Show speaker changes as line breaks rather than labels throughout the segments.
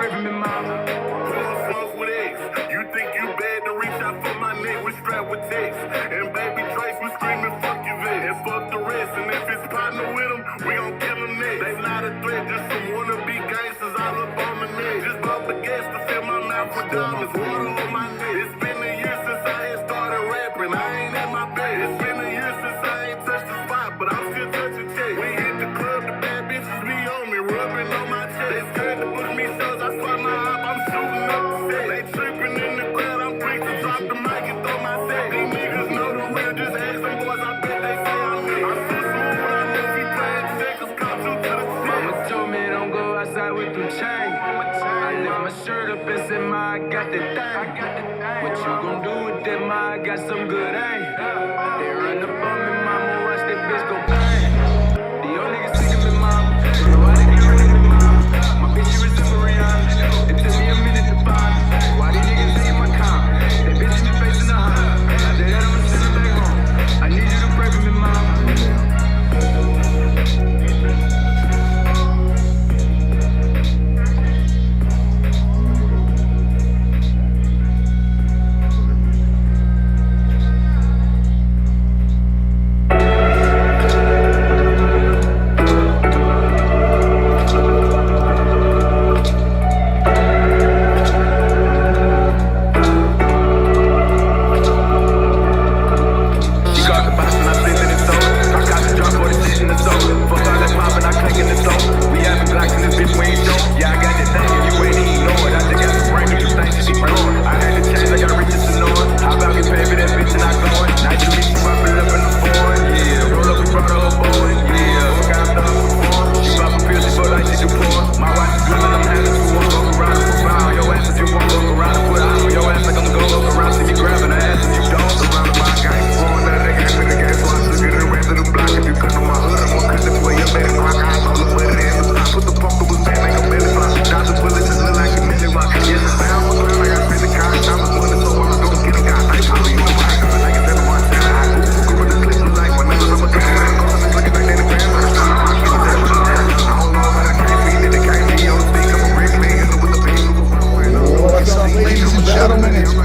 pray for me, mama.
Fuck with X. You think you bad to reach out for my neck with strap with text. And baby Trace was screaming, fuck you, Vic. And fuck the rest. And if it's partner with them, we gon' kill them next. They not a threat, just some wannabe gangsters all up on my neck. Just bought the gas to fill my mouth with diamonds, water on my neck. It's been a year since I had started rapping. I ain't at my best. It's been a year since I ain't touched the spot, but I'm still touching checks. We hit the club, the bad bitches be on me, rubbing on my chest. They scared to book me shows, I spot my op, I'm shooting up the set. They tripping in the crowd, I'm quick to drop the mic and throw my set. These niggas know the real, just ask them boys, I bet they say I'm me. I'm so smooth when I move, we playing checkers, come through to the set.
Mama told me don't go outside with them chains. I lift my shirt up and said, Ma, I got that thing. What you gon' do with that, Ma? I got some good aim. They run up on me, mama, watch that bitch go bang. The old niggas sick of me, mama. Nobody can run it, mama. My bitch, she resemble Rihanna. It took me a minute to find her. Why these niggas taking my car? That bitch in the face in the house. After that, I'ma send her back home. I need you to pray for me, mama.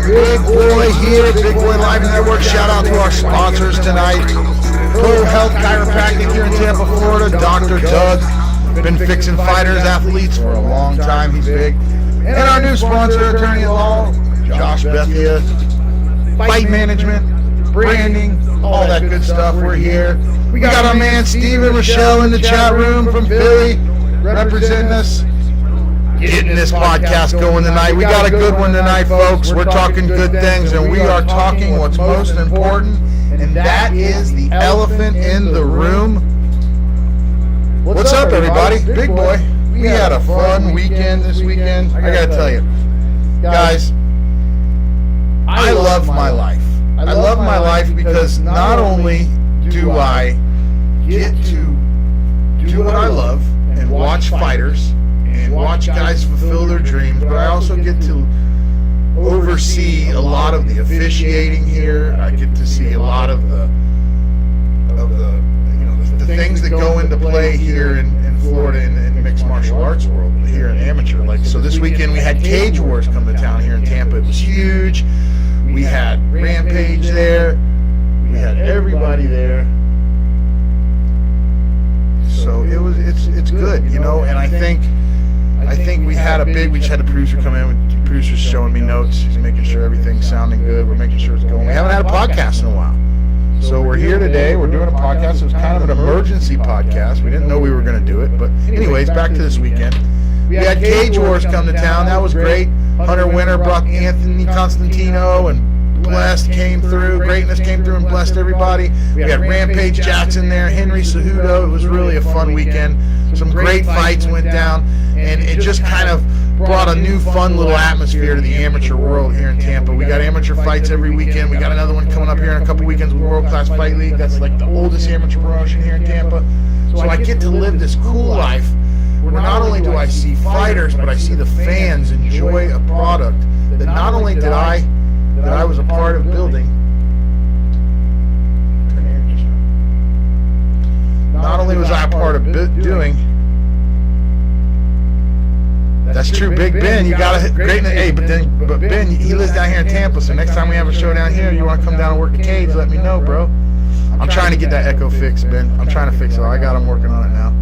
Bigboy here, Bigboy Live Network. Shout out to our sponsors tonight. Pro Health Chiropractic here in Tampa, Florida. Dr. Doug, been fixing fighters, athletes for a long time. He's big. And our new sponsor, attorney at law, Josh Bethia. Fight management, branding, all that good stuff. We're here. We got our man Steven Rochelle in the chat room from Philly, representing us. Getting this podcast going tonight. We got a good one tonight, folks. We're talking good things, and we are talking what's most important, and that is the elephant in the room. What's up, everybody? Big Boy. We had a fun weekend this weekend. I gotta tell you, guys, I love my life. I love my life because not only do I get to do what I love and watch fighters and watch guys fulfill their dreams, but I also get to oversee a lot of the officiating here. I get to see a lot of the things that go into play here in Florida in the mixed martial arts world here in amateur. Like, so this weekend we had Cage Wars come to town here in Tampa. It was huge. We had Rampage there. We had everybody there. So it's good, you know, and I think we had we just had the producer come in. The producer's showing me notes. He's making sure everything's sounding good. We're making sure it's going. We haven't had a podcast in a while. So we're here today. We're doing a podcast. It was kind of an emergency podcast. We didn't know we were going to do it. But anyways, back to this weekend. We had Cage Wars come to town. That was great. Hunter Winter brought Anthony Constantino, and Blessed came through. Greatness came through and blessed everybody. We had Rampage Jackson there, Henry Cejudo. It was really a fun weekend. Some great fights went down, and it just kind of brought a new fun little atmosphere to the amateur world here in Tampa. We got amateur fights every weekend. We got another one coming up here in a couple weekends with World Class Fight League. That's like the oldest amateur promotion here in Tampa. So I get to live this cool life where not only do I see fighters, but I see the fans enjoy a product that not only did I was a part of building. Not only was I a part of doing, That's true. Big Ben, you got to great. Hey, but Ben, he lives down here in Tampa. So next time we have a show down here, you want to come down and work the cage, let me know, bro. I'm trying to get that echo fixed, Ben. I'm trying to fix it. I got him working on it now.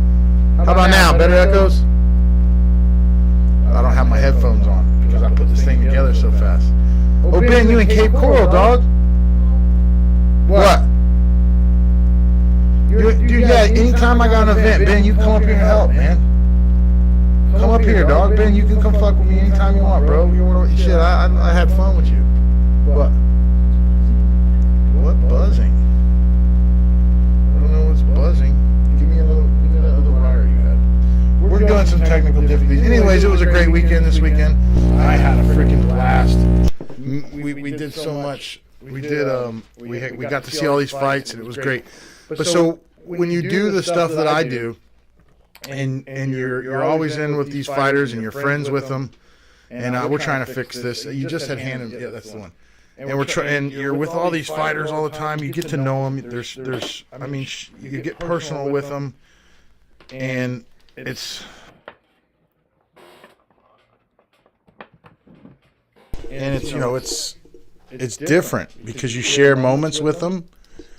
How about now? Better echoes? I don't have my headphones on because I put this thing together so fast. Oh, Ben, you in Cape Coral, dog? What? Dude, yeah, anytime I got an event, Ben, you come up here and help, man. Come up here, dog. Ben, you can come fuck with me anytime you want, bro. Shit, I had fun with you. What? What buzzing? I don't know what's buzzing. Give me the other wire you had. We're doing some technical difficulties. Anyways, it was a great weekend this weekend. I had a freaking blast. We did so much. We did we got to see all these fights and it was great. But so when you do the stuff that I do, and you're always in with these fighters and you're friends with them, and we're trying to fix this. You just had hand, yeah, that's the one. And you're with all these fighters all the time. You get to know them. You get personal with them, and it's it's different because you share moments with them.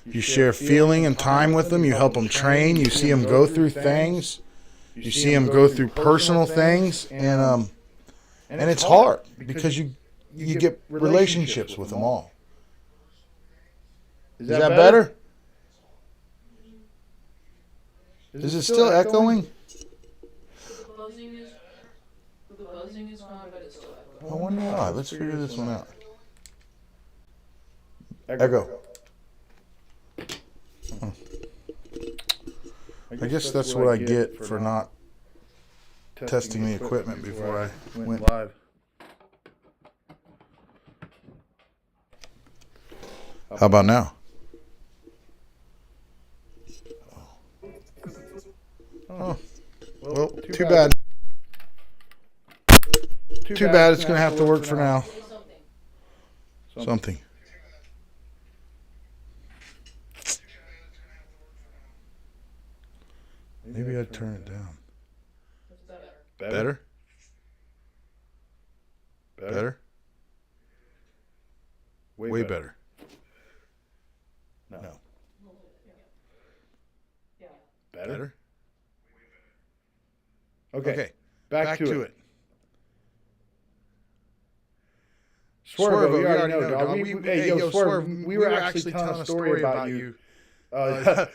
You share feeling and time with them. You help them train. You see them go through things. You see them go through personal things, and it's hard because you get relationships with them all. Is that better? Is it still echoing?
The buzzing is gone, but it's still echoing.
I wonder why. Let's figure this one out. Echo. Huh. I guess that's what I get for not testing the equipment before I went live. How about now? Oh, well, too bad. Too bad. It's going to have to work for now. Something. Maybe I'd turn it down. Better? Better? Way better. No. Better? Okay. Back to it. Swerve, we already know, dog. Swerve, we were actually telling a story about you.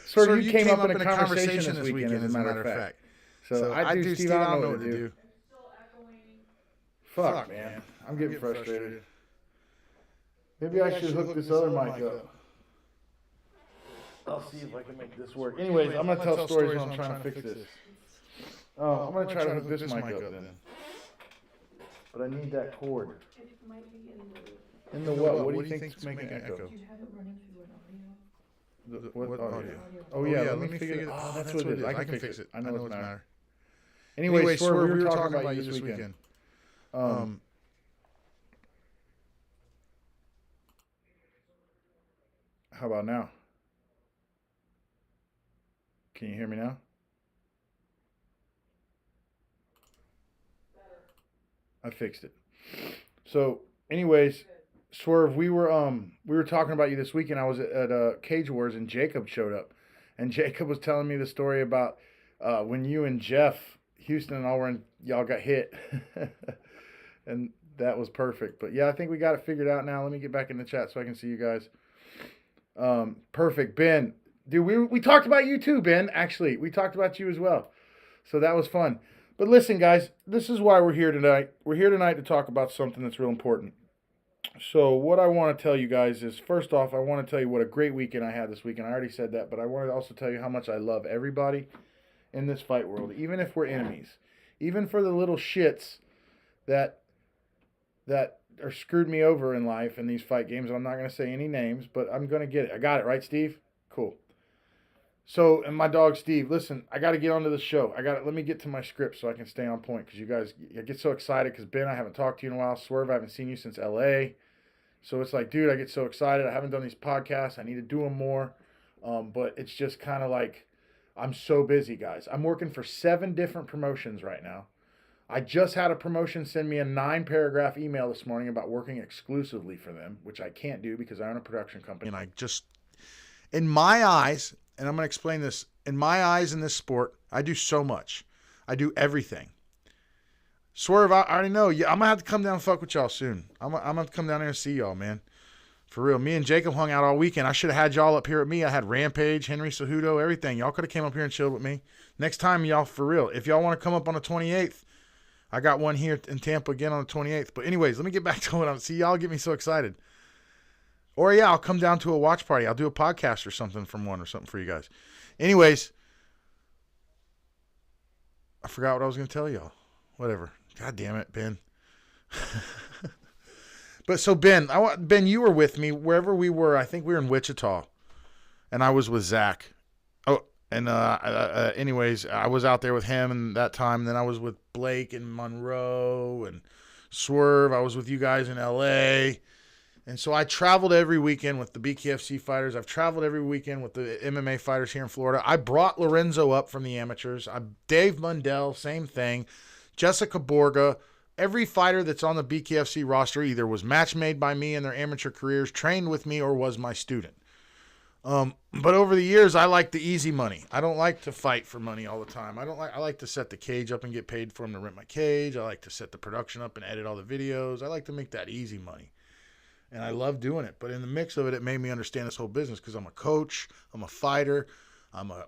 Swerve, you came up in a conversation this weekend, as a matter of fact. So I do, Steve, I don't know what to do. Fuck, man. I'm getting frustrated. Maybe I should hook this other mic up. I'll see if I can make this work. Anyways, I'm going to tell stories when I'm trying to fix this. I'm going to try to hook this mic up then. But I need that cord.
It might be
In the what? What do you think is making an echo?
Do you have it running through an audio?
What audio? Oh, yeah, let me figure it out. Oh, that's what it is. I can fix it. I know it's matter. Anyway, Swerve, we were talking about you this weekend. How about now? Can you hear me now? I fixed it. So, anyways, Swerve, we were talking about you this weekend. I was at Cage Wars and Jacob showed up, and Jacob was telling me the story about when you and Jeff Houston and all were in, y'all got hit, and that was perfect. But yeah, I think we got it figured out now. Let me get back in the chat so I can see you guys. Perfect, Ben. Dude, we talked about you too, Ben. Actually, we talked about you as well, so that was fun. But listen, guys, this is why we're here tonight. We're here tonight to talk about something that's real important. So what I want to tell you guys is, first off, I want to tell you what a great weekend I had this weekend. I already said that, but I want to also tell you how much I love everybody in this fight world, even if we're enemies. Even for the little shits that are screwed me over in life in these fight games. And I'm not going to say any names, but I'm going to get it. I got it, right, Steve? Cool. So, and my dog, Steve, listen, I got to get onto the show. Let me get to my script so I can stay on point, because you guys, I get so excited because, Ben, I haven't talked to you in a while. Swerve, I haven't seen you since L.A. So it's like, dude, I get so excited. I haven't done these podcasts. I need to do them more. But it's just kind of like, I'm so busy, guys. I'm working for 7 different promotions right now. I just had a promotion send me a 9-paragraph email this morning about working exclusively for them, which I can't do because I own a production company. And I just, in my eyes, and I'm going to explain this, in my eyes in this sport, I do so much. I do everything. Swerve, I already know. I'm going to have to come down and fuck with y'all soon. I'm going to have to come down there and see y'all, man. For real. Me and Jacob hung out all weekend. I should have had y'all up here at me. I had Rampage, Henry Cejudo, everything. Y'all could have came up here and chilled with me. Next time, y'all, for real. If y'all want to come up on the 28th, I got one here in Tampa again on the 28th. But anyways, let me get back to what I'm... See, y'all get me so excited. Or, yeah, I'll come down to a watch party. I'll do a podcast or something from one or something for you guys. Anyways, I forgot what I was going to tell y'all. Whatever. God damn it, Ben. But so, Ben, Ben, you were with me wherever we were. I think we were in Wichita. And I was with Zach. Oh, and anyways, I was out there with him and that time. And then I was with Blake and Monroe and Swerve. I was with you guys in L.A., and so I traveled every weekend with the BKFC fighters. I've traveled every weekend with the MMA fighters here in Florida. I brought Lorenzo up from the amateurs. Dave Mundell, same thing. Jessica Borga. Every fighter that's on the BKFC roster either was match made by me in their amateur careers, trained with me, or was my student. But over the years, I like the easy money. I don't like to fight for money all the time. I like to set the cage up and get paid for them to rent my cage. I like to set the production up and edit all the videos. I like to make that easy money. And I love doing it. But in the mix of it, it made me understand this whole business because I'm a coach, I'm a fighter, I'm a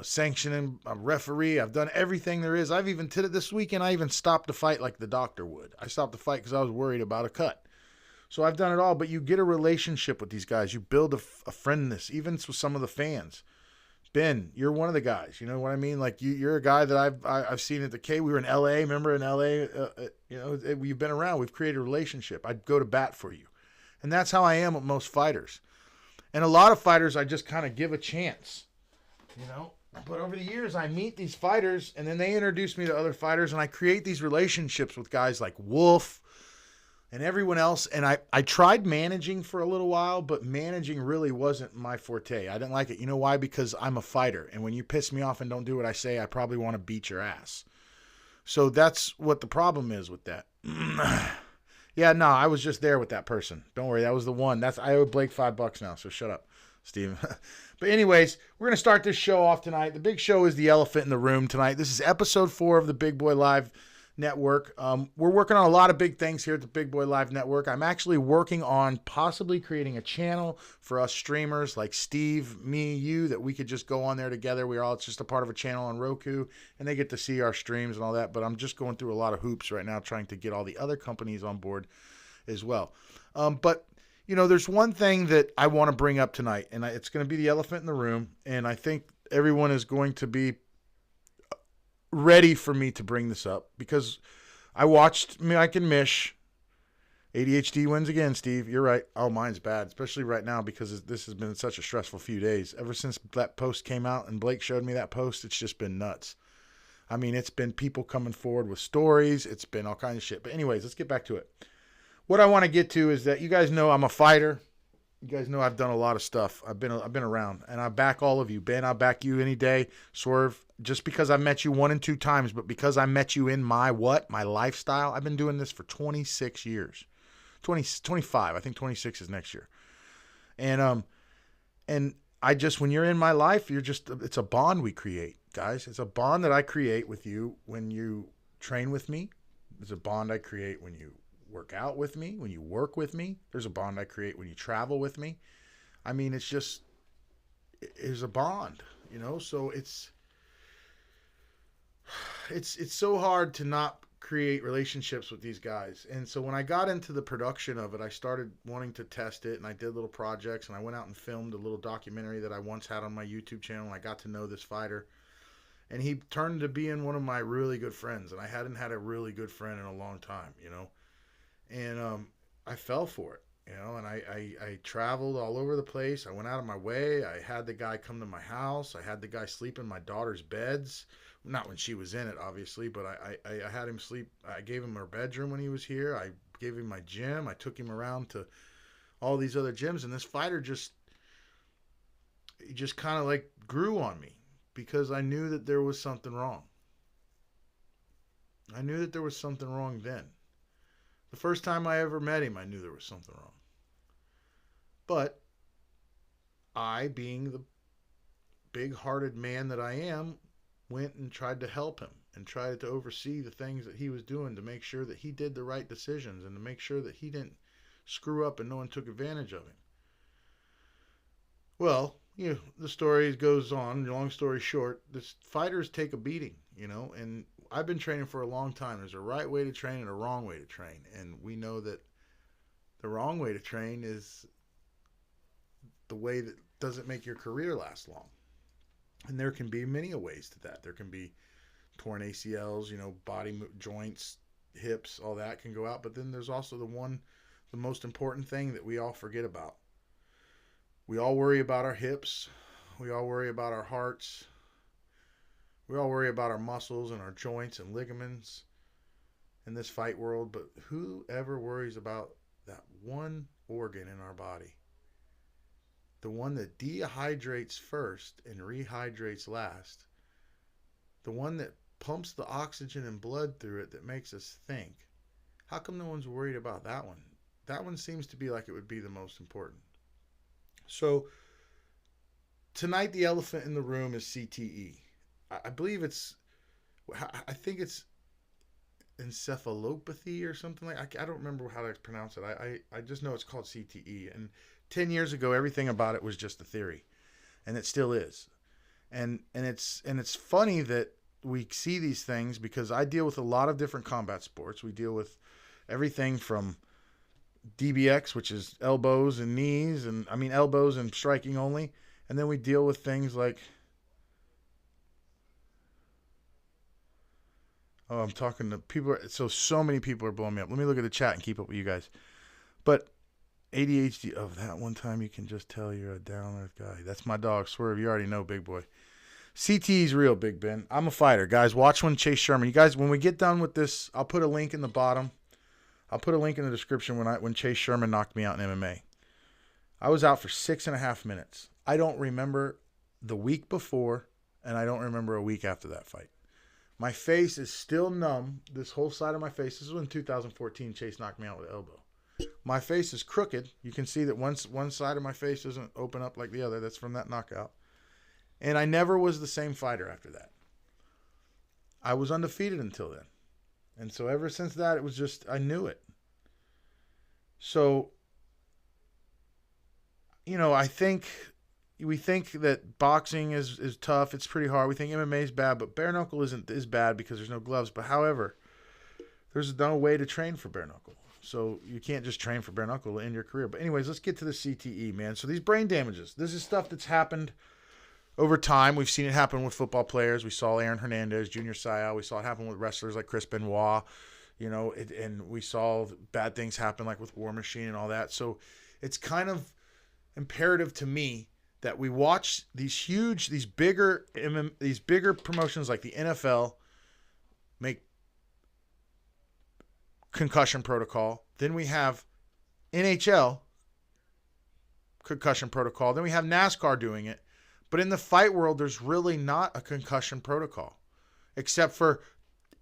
sanctioning, a referee. I've done everything there is. I've even did it this weekend. I even stopped the fight like the doctor would. I stopped the fight because I was worried about a cut. So I've done it all. But you get a relationship with these guys. You build a friendness, even with some of the fans. Ben, you're one of the guys. You know what I mean? Like you're a guy that I've seen at the K. We were in L.A. Remember in L.A. We've been around. We've created a relationship. I'd go to bat for you, and that's how I am with most fighters. And a lot of fighters, I just kind of give a chance, you know. But over the years, I meet these fighters, and then they introduce me to other fighters, and I create these relationships with guys like Wolf and everyone else. And I tried managing for a little while, but managing really wasn't my forte. I didn't like it. You know why? Because I'm a fighter. And when you piss me off and don't do what I say, I probably want to beat your ass. So that's what the problem is with that. Yeah, no, I was just there with that person. Don't worry. That was the one. I owe Blake $5 now. So shut up, Steve. But anyways, we're going to start this show off tonight. The big show is the elephant in the room tonight. This is episode 4 of the Bigboy Live Network. We're working on a lot of big things here at the Bigboy Live Network. I'm actually working on possibly creating a channel for us streamers like Steve, me, you, that we could just go on there together. It's just a part of a channel on Roku, and they get to see our streams and all that. But I'm just going through a lot of hoops right now trying to get all the other companies on board as well. But you know, there's one thing that I want to bring up tonight, and it's going to be the elephant in the room, and I think everyone is going to be ready for me to bring this up because I watched Mike and Mish. ADHD wins again, Steve. You're right. Oh, mine's bad, especially right now because this has been such a stressful few days. Ever since that post came out and Blake showed me that post, it's just been nuts. I mean, it's been people coming forward with stories. It's been all kinds of shit. But anyways, let's get back to it. What I want to get to is that you guys know I'm a fighter. You guys know I've done a lot of stuff. I've been around, and I back all of you. Ben, I'll back you any day. Swerve, just because I met you 1 and 2 times, but because I met you in my lifestyle. I've been doing this for 26 years. 25. I think 26 is next year. And I just, when you're in my life, it's a bond we create, guys. It's a bond that I create with you when you train with me. It's a bond I create when you work out with me, when you work with me. There's a bond I create when you travel with me. I mean, it's a bond, you know. So it's so hard to not create relationships with these guys. And so when I got into the production of it, I started wanting to test it, and I did little projects, and I went out and filmed a little documentary that I once had on my YouTube channel, and I got to know this fighter. And he turned to being one of my really good friends, and I hadn't had a really good friend in a long time, you know. And I fell for it, you know, and I traveled all over the place. I went out of my way. I had the guy come to my house. I had the guy sleep in my daughter's beds. Not when she was in it, obviously, but I had him sleep. I gave him her bedroom when he was here. I gave him my gym. I took him around to all these other gyms. And this fighter just kind of like grew on me because I knew that there was something wrong. I knew that there was something wrong then. The first time I ever met him, I knew there was something wrong. But I, being the big-hearted man that I am, went and tried to help him and tried to oversee the things that he was doing to make sure that he did the right decisions and to make sure that he didn't screw up and no one took advantage of him. Well, the story goes on. Long story short, this fighters take a beating, and I've been training for a long time. There's a right way to train and a wrong way to train, and we know that the wrong way to train is the way that doesn't make your career last long. And there can be many ways to that. There can be torn ACLs, body joints, hips, all that can go out. But then there's also the most important thing that we all forget about. We all worry about our hips. We all worry about our hearts. We all worry about our muscles and our joints and ligaments in this fight world. But who ever worries about that one organ in our body? The one that dehydrates first and rehydrates last. The one that pumps the oxygen and blood through it that makes us think. How come no one's worried about that one? That one seems to be like it would be the most important. So tonight the elephant in the room is CTE. I believe I think it's encephalopathy or something like. I don't remember how to pronounce it. I just know it's called CTE. And 10 years ago, everything about it was just a theory, and it still is. And it's funny that we see these things because I deal with a lot of different combat sports. We deal with everything from DBX, which is elbows and knees, elbows and striking only. And then we deal with things like, I'm talking to people. So many people are blowing me up. Let me look at the chat and keep up with you guys. But ADHD, that one time you can just tell you're a down-earth guy. That's my dog, Swerve. You already know, big boy. CTE is real, Big Ben. I'm a fighter. Guys, watch when Chase Sherman. You guys, when we get done with this, I'll put a link in the bottom. I'll put a link in the description when Chase Sherman knocked me out in MMA. I was out for 6.5 minutes. I don't remember the week before, and I don't remember a week after that fight. My face is still numb. This whole side of my face. This was in 2014. Chase knocked me out with an elbow. My face is crooked. You can see that one side of my face doesn't open up like the other. That's from that knockout. And I never was the same fighter after that. I was undefeated until then. And so ever since that, it was just, I knew it. So, we think that boxing is tough. It's pretty hard. We think MMA is bad, but bare knuckle is bad because there's no gloves. But however, there's no way to train for bare knuckle. So you can't just train for bare knuckle to end your career. But anyways, let's get to the CTE, man. So these brain damages, this is stuff that's happened over time. We've seen it happen with football players. We saw Aaron Hernandez, Junior Seau. We saw it happen with wrestlers like Chris Benoit, and we saw bad things happen like with War Machine and all that. So it's kind of imperative to me that we watch these bigger promotions like the NFL make concussion protocol. Then we have NHL concussion protocol. Then we have NASCAR doing it. But in the fight world, there's really not a concussion protocol, except for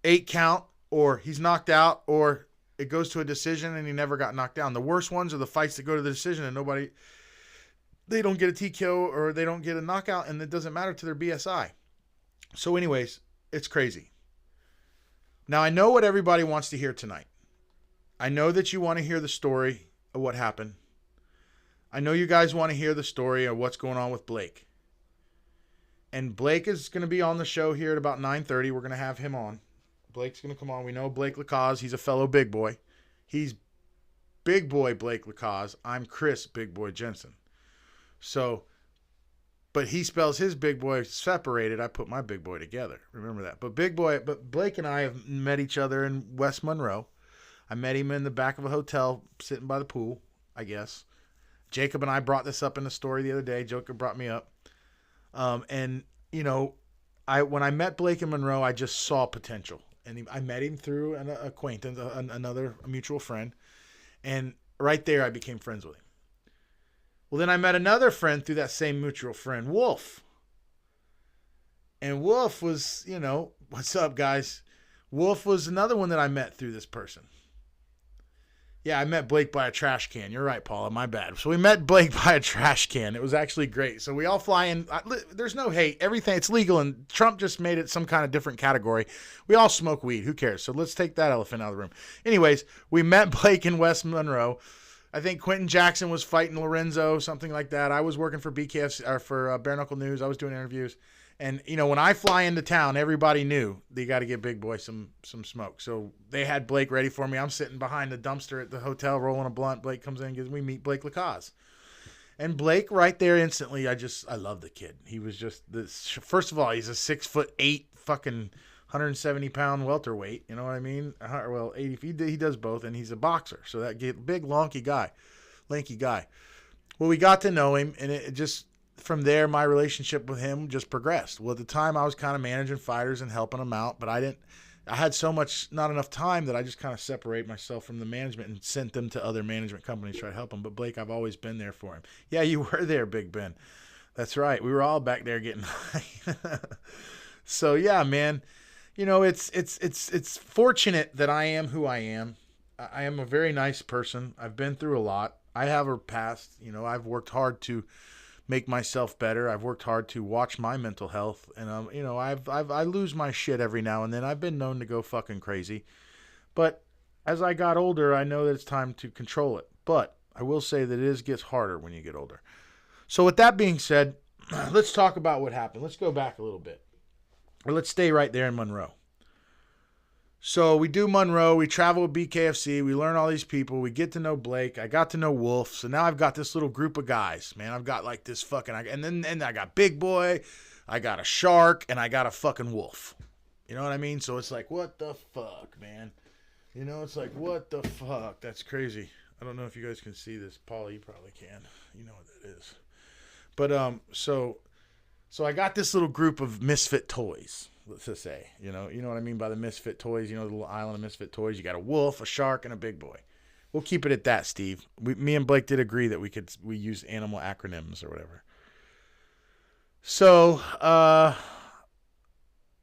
8 count, or he's knocked out, or it goes to a decision and he never got knocked down. The worst ones are the fights that go to the decision and they don't get a TKO or they don't get a knockout, and it doesn't matter to their BSI. So anyways, it's crazy. Now, I know what everybody wants to hear tonight. I know that you want to hear the story of what happened. I know you guys want to hear the story of what's going on with Blake. And Blake is going to be on the show here at about 9:30. We're going to have him on. Blake's going to come on. We know Blake Lacaze. He's a fellow big boy. He's big boy Blake Lacaze. I'm Chris Big Boy Jensen. So, but he spells his big boy separated. I put my big boy together. Remember that. But Blake and I have met each other in West Monroe. I met him in the back of a hotel sitting by the pool, I guess. Jacob and I brought this up in the story the other day. Jacob brought me up. When I met Blake in Monroe, I just saw potential. And I met him through an acquaintance, another mutual friend. And right there, I became friends with him. Well, then I met another friend through that same mutual friend, Wolf. And Wolf was, what's up, guys? Wolf was another one that I met through this person. Yeah, I met Blake by a trash can. You're right, Paula. My bad. So we met Blake by a trash can. It was actually great. So we all fly in. There's no hate. Everything, it's legal, and Trump just made it some kind of different category. We all smoke weed. Who cares? So let's take that elephant out of the room. Anyways, we met Blake in West Monroe. I think Quentin Jackson was fighting Lorenzo, something like that. I was working for BKFC, or for Bare Knuckle News. I was doing interviews. And, you know, when I fly into town, everybody knew they got to give Big Boy some smoke. So they had Blake ready for me. I'm sitting behind the dumpster at the hotel rolling a blunt. Blake comes in and we meet Blake Lacaze. And Blake right there instantly, I love the kid. He was just this. First of all, he's a 6'8", fucking 170-pound welterweight. You know what I mean? Well, 80. He does both, and he's a boxer. So that big, lanky guy. Well, we got to know him, and it just... From there, my relationship with him just progressed. Well, at the time, I was kind of managing fighters and helping them out, but I had not enough time that I just kind of separate myself from the management and sent them to other management companies to try to help them. But Blake, I've always been there for him. Yeah, you were there, Big Ben. That's right. We were all back there getting high. So yeah, man, you know, it's fortunate that I am who I am. I am a very nice person. I've been through a lot. I have a past, you know, I've worked hard to make myself better. I've worked hard to watch my mental health, and you know, I lose my shit every now and then. I've been known to go fucking crazy, but as I got older, I know that it's time to control it. But I will say that it gets harder when you get older. So with that being said, let's talk about what happened. Let's go back a little bit, or let's stay right there in Monroe. So we do Monroe, we travel with BKFC, we learn all these people, we get to know Blake, I got to know Wolf, so now I've got this little group of guys, man. I've got like this fucking, and then I got Big Boy, I got a Shark, and I got a fucking Wolf. You know what I mean? So it's like, what the fuck, man? You know, it's like, what the fuck? That's crazy. I don't know if you guys can see this. Paula, you probably can. You know what that is. But, so I got this little group of misfit toys. Let's just say, you know what I mean by the misfit toys. You know, the little island of misfit toys. You got a Wolf, a Shark, and a Big Boy. We'll keep it at that, Steve. Me and Blake did agree that we use animal acronyms or whatever. So,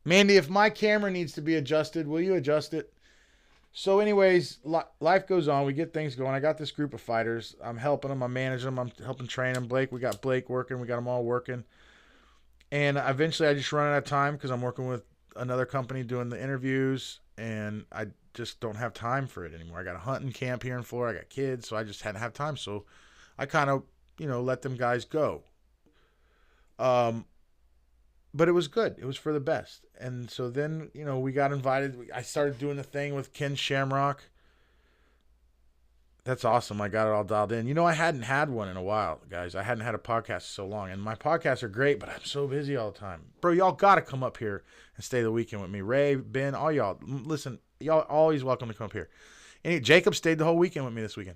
Mandy, if my camera needs to be adjusted, will you adjust it? So, anyways, life goes on. We get things going. I got this group of fighters. I'm helping them. I'm managing them. I'm helping train them. We got Blake working. We got them all working. And eventually I just run out of time because I'm working with another company doing the interviews, and I just don't have time for it anymore. I got a hunting camp here in Florida. I got kids, so I just hadn't have time. So I kind of, you know, let them guys go. But it was good. It was for the best. And so then, you know, we got invited. I started doing the thing with Ken Shamrock. That's awesome. I got it all dialed in. You know, I hadn't had one in a while, guys. I hadn't had a podcast so long. And my podcasts are great, but I'm so busy all the time. Bro, y'all got to come up here and stay the weekend with me. Ray, Ben, all y'all. Listen, y'all always welcome to come up here. Jacob stayed the whole weekend with me this weekend.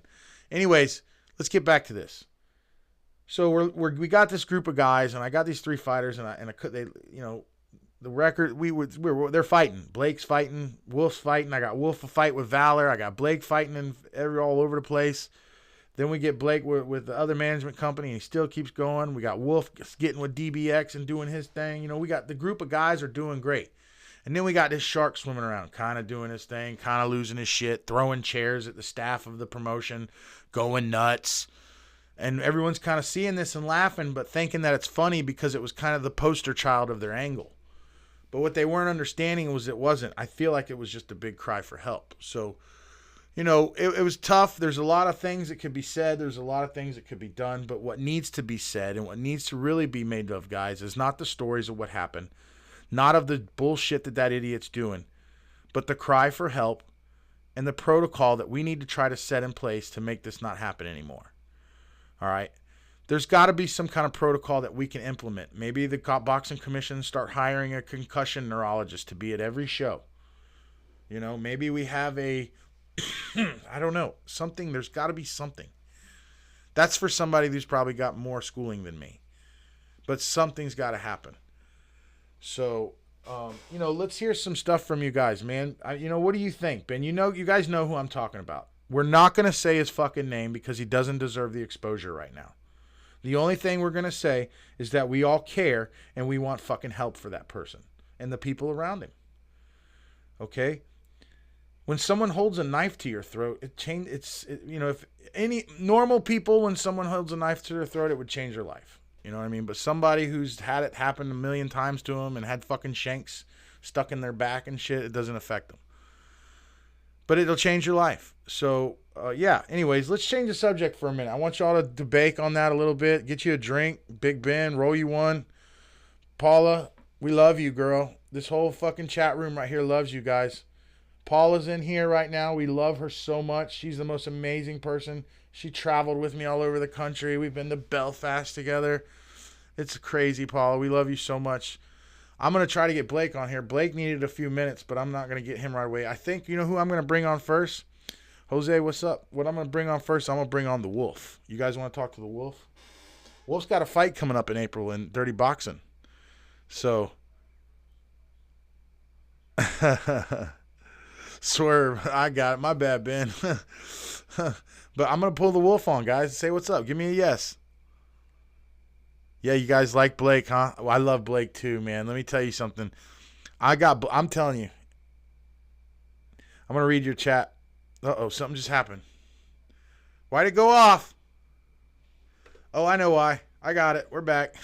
Anyways, let's get back to this. So we got this group of guys, and I got these three fighters, and they, you know, the record, they're fighting. Blake's fighting. Wolf's fighting. I got Wolf a fight with Valor. I got Blake fighting all over the place. Then we get Blake with the other management company, and he still keeps going. We got Wolf getting with DBX and doing his thing. You know, we got the group of guys are doing great. And then we got this Shark swimming around, kind of doing his thing, kind of losing his shit, throwing chairs at the staff of the promotion, going nuts. And everyone's kind of seeing this and laughing, but thinking that it's funny because it was kind of the poster child of their angle. But what they weren't understanding was it wasn't. I feel like it was just a big cry for help. So, you know, it was tough. There's a lot of things that could be said. There's a lot of things that could be done. But what needs to be said and what needs to really be made of, guys, is not the stories of what happened, not of the bullshit that idiot's doing, but the cry for help and the protocol that we need to try to set in place to make this not happen anymore. All right? There's got to be some kind of protocol that we can implement. Maybe the boxing commission start hiring a concussion neurologist to be at every show. You know, maybe we have I don't know, something. There's got to be something. That's for somebody who's probably got more schooling than me. But something's got to happen. So, you know, let's hear some stuff from you guys, man. You know, what do you think, Ben? You know, you guys know who I'm talking about. We're not going to say his fucking name because he doesn't deserve the exposure right now. The only thing we're going to say is that we all care and we want fucking help for that person and the people around him. Okay? When someone holds a knife to your throat, if any normal people, when someone holds a knife to their throat, it would change their life. You know what I mean? But somebody who's had it happen a million times to them and had fucking shanks stuck in their back and shit, it doesn't affect them. But it'll change your life. So, yeah. Anyways, let's change the subject for a minute. I want y'all to debate on that a little bit. Get you a drink. Big Ben, roll you one. Paula, we love you, girl. This whole fucking chat room right here loves you guys. Paula's in here right now. We love her so much. She's the most amazing person. She traveled with me all over the country. We've been to Belfast together. It's crazy, Paula. We love you so much. I'm going to try to get Blake on here. Blake needed a few minutes, but I'm not going to get him right away. I think, you know who I'm going to bring on first? Jose, what's up? What I'm going to bring on first, I'm going to bring on the Wolf. You guys want to talk to the Wolf? Wolf's got a fight coming up in April in Dirty Boxing. So, Swerve, I got it. My bad, Ben. But I'm going to pull the Wolf on, guys. Say what's up. Give me a yes. Yeah, you guys like Blake, huh? Well, I love Blake too, man. Let me tell you something. I'm telling you. I'm going to read your chat. Uh-oh, something just happened. Why'd it go off? Oh, I know why. I got it. We're back.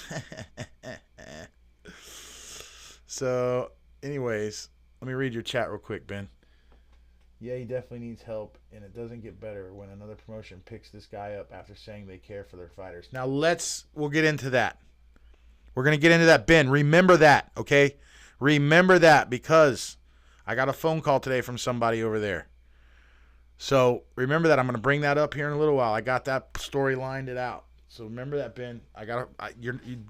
So, anyways, let me read your chat real quick, Ben. Yeah, he definitely needs help, and it doesn't get better when another promotion picks this guy up after saying they care for their fighters. Now, we'll get into that. We're going to get into that, Ben. Remember that, okay? Remember that, because I got a phone call today from somebody over there. So, remember that. I'm going to bring that up here in a little while. I got that story lined it out. So, remember that, Ben.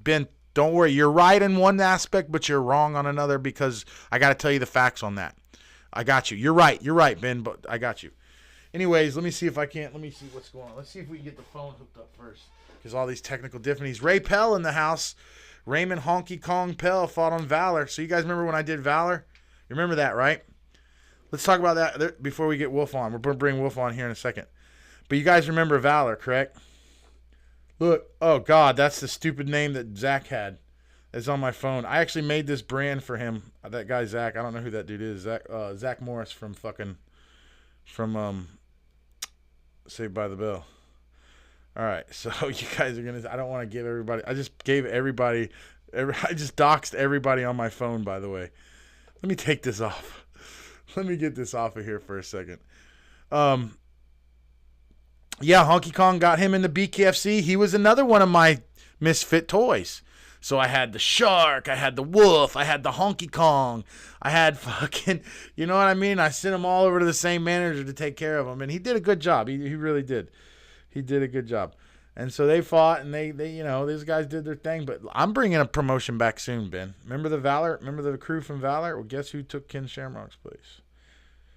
Ben, don't worry. You're right in one aspect, but you're wrong on another, because I got to tell you the facts on that. I got you. You're right, Ben, but I got you. Anyways, let me see what's going on. Let's see if we can get the phone hooked up first, because all these technical difficulties. Ray Pell in the house. Raymond Honky Kong Pell fought on Valor. So you guys remember when I did Valor? You remember that, right? Let's talk about that before we get Wolf on. We're going to bring Wolf on here in a second. But you guys remember Valor, correct? Look, oh God, that's the stupid name that Zach had. It's on my phone. I actually made this brand for him. That guy Zach. I don't know who that dude is. Zach Morris from Saved by the Bell. All right, so you guys are gonna. I don't want to give everybody. I just gave everybody. I just doxed everybody on my phone. By the way, let me take this off. Let me get this off of here for a second. Yeah, Honky Kong got him in the BKFC. He was another one of my misfit toys. So I had the Shark, I had the Wolf, I had the Honky Kong, I had fucking, you know what I mean? I sent them all over to the same manager to take care of them, and he did a good job. He really did. He did a good job. And so they fought, and they these guys did their thing. But I'm bringing a promotion back soon, Ben. Remember the Valor? Remember the crew from Valor? Well, guess who took Ken Shamrock's place?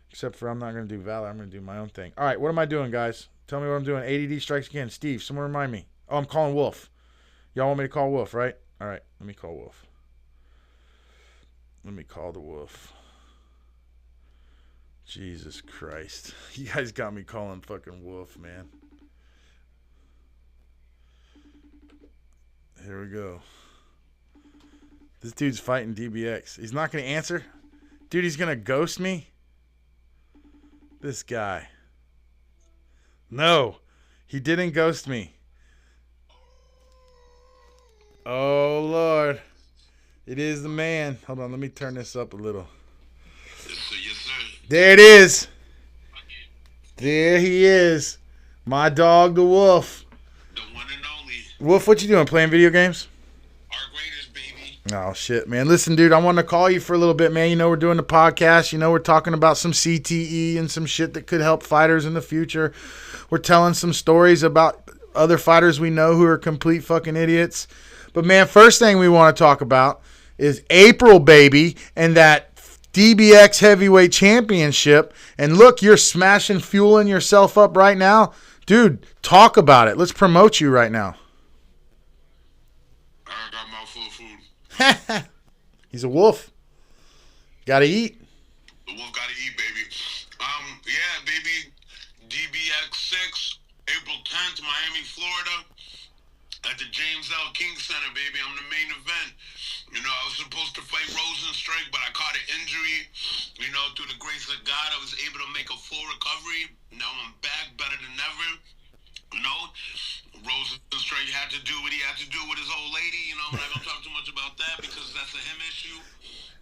Except for I'm not going to do Valor. I'm going to do my own thing. All right, what am I doing, guys? Tell me what I'm doing. ADD strikes again. Steve, someone remind me. Oh, I'm calling Wolf. Y'all want me to call Wolf, right? All right, let me call Wolf. Let me call the Wolf. Jesus Christ. You guys got me calling fucking Wolf, man. Here we go. This dude's fighting DBX. He's not going to answer? Dude, he's going to ghost me? This guy. No, he didn't ghost me. Oh, Lord. It is the man. Hold on, let me turn this up a little.
Yes, sir.
There it is. There he is. My dog, the Wolf.
The one and only.
Wolf, what you doing? Playing video games?
Our greatest, baby.
Oh, shit, man. Listen, dude, I wanted to call you for a little bit, man. You know we're doing the podcast. You know we're talking about some CTE and some shit that could help fighters in the future. We're telling some stories about other fighters we know who are complete fucking idiots. But, man, first thing we want to talk about is April, baby, and that DBX Heavyweight Championship. And, look, you're fueling yourself up right now. Dude, talk about it. Let's promote you right now.
I got a mouthful of food.
He's a wolf. Got to eat.
The wolf got to eat, baby. Yeah, baby. DBX 6, April 10th, Miami, Florida. At the James L. King Center, baby. I'm the main event. You know, I was supposed to fight Rosenstrike, but I caught an injury. You know, through the grace of God, I was able to make a full recovery. Now I'm back better than ever. You know, Rosenstrike had to do what he had to do with his old lady. You know, I'm not going to talk too much about that because that's a him issue.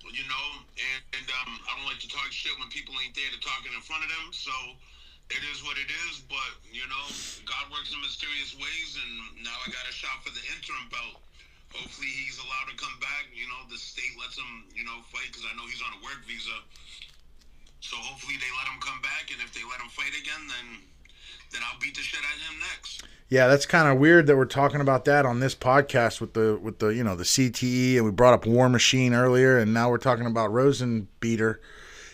You know, and I don't like to talk shit when people ain't there to talk it in front of them. So it is what it is. But, you know, God works in mysterious ways, and now I got a shot for the interim belt. Hopefully he's allowed to come back. You know, the state lets him, you know, fight because I know he's on a work visa. So hopefully they let him come back, and if they let him fight again, then I'll beat the shit out of him next.
Yeah, that's kind of weird that we're talking about that on this podcast with the you know, the CTE, and we brought up War Machine earlier, and now we're talking about Rosenbeater.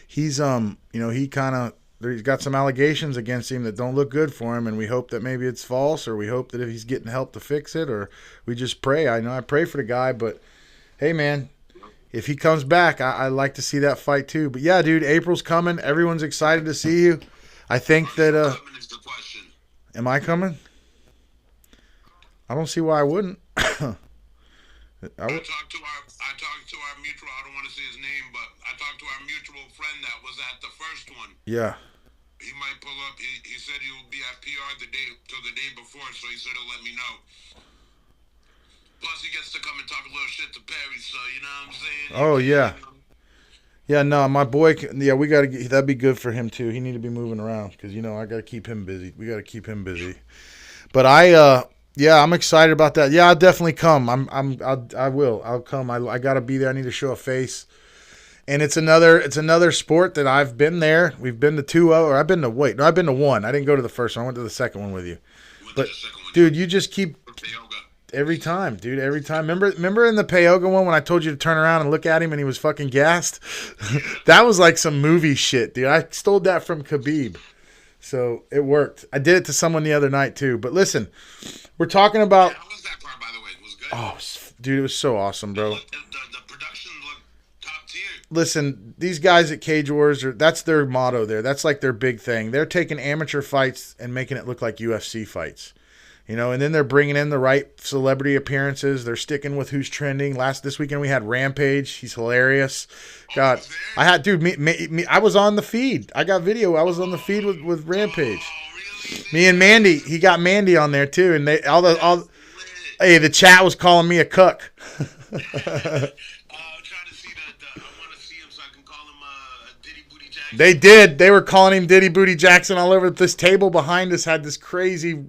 He's you know, he's got some allegations against him that don't look good for him, and we hope that maybe it's false, or we hope that if he's getting help to fix it, or we just pray. I know I pray for the guy, but hey, man, if he comes back, I'd like to see that fight too. But yeah, dude, April's coming. Everyone's excited to see you. I think that
Coming is the question.
am I coming? I don't see why I wouldn't.
I talked to our mutual. I don't want to say his name, but I talked to our mutual friend that was at the first one.
Yeah.
He might pull up. He said he will be at PR the day before, so he said he'll let me know. Plus, he gets to come and talk a little shit to Perry, so you know what I'm saying.
Oh yeah. Yeah, no, my boy. Yeah, we gotta. That'd be good for him too. He need to be moving around because you know I gotta keep him busy. We gotta keep him busy. But yeah, I'm excited about that. Yeah, I'll definitely come. I will. I'll come. I gotta be there. I need to show a face. And it's another sport that I've been there. We've been to two, or I've been to one. I didn't go to the first one. I went to the second one with you. But dude, you just keep every time, dude. Every time. Remember in the Payoga one when I told you to turn around and look at him and he was fucking gassed? That was like some movie shit, dude. I stole that from Khabib. So it worked. I did it to someone the other night too. But listen, we're talking about.
How was that part, by the way? It was good.
Oh, dude, it was so awesome, bro.
The production looked top tier.
Listen, these guys at Cage Wars, that's their motto there. That's like their big thing. They're taking amateur fights and making it look like UFC fights. You know, and then they're bringing in the right celebrity appearances. They're sticking with who's trending. This weekend we had Rampage. He's hilarious. God, I had, dude, me, I was on the feed. I got video. I was on the feed with Rampage.
Oh, really?
Me and Mandy. He got Mandy on there too, and hey, the chat was calling me a cuck.
I'm trying to see I want to see him so I can call him Diddy Booty Jackson.
They did. They were calling him Diddy Booty Jackson all over. This table behind us had this crazy.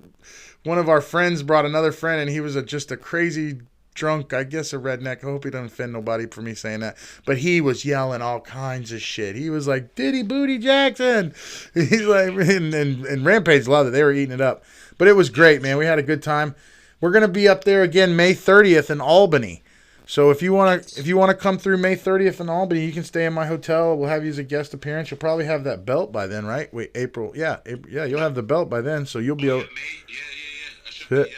One of our friends brought another friend, and he was just a crazy drunk, I guess a redneck. I hope he doesn't offend nobody for me saying that. But he was yelling all kinds of shit. He was like, Diddy Booty Jackson. He's like, and Rampage loved it. They were eating it up. But it was great, man. We had a good time. We're going to be up there again May 30th in Albany. So if you want to come through May 30th in Albany, you can stay in my hotel. We'll have you as a guest appearance. You'll probably have that belt by then, right? Wait, April. Yeah, you'll have the belt by then, so you'll be able.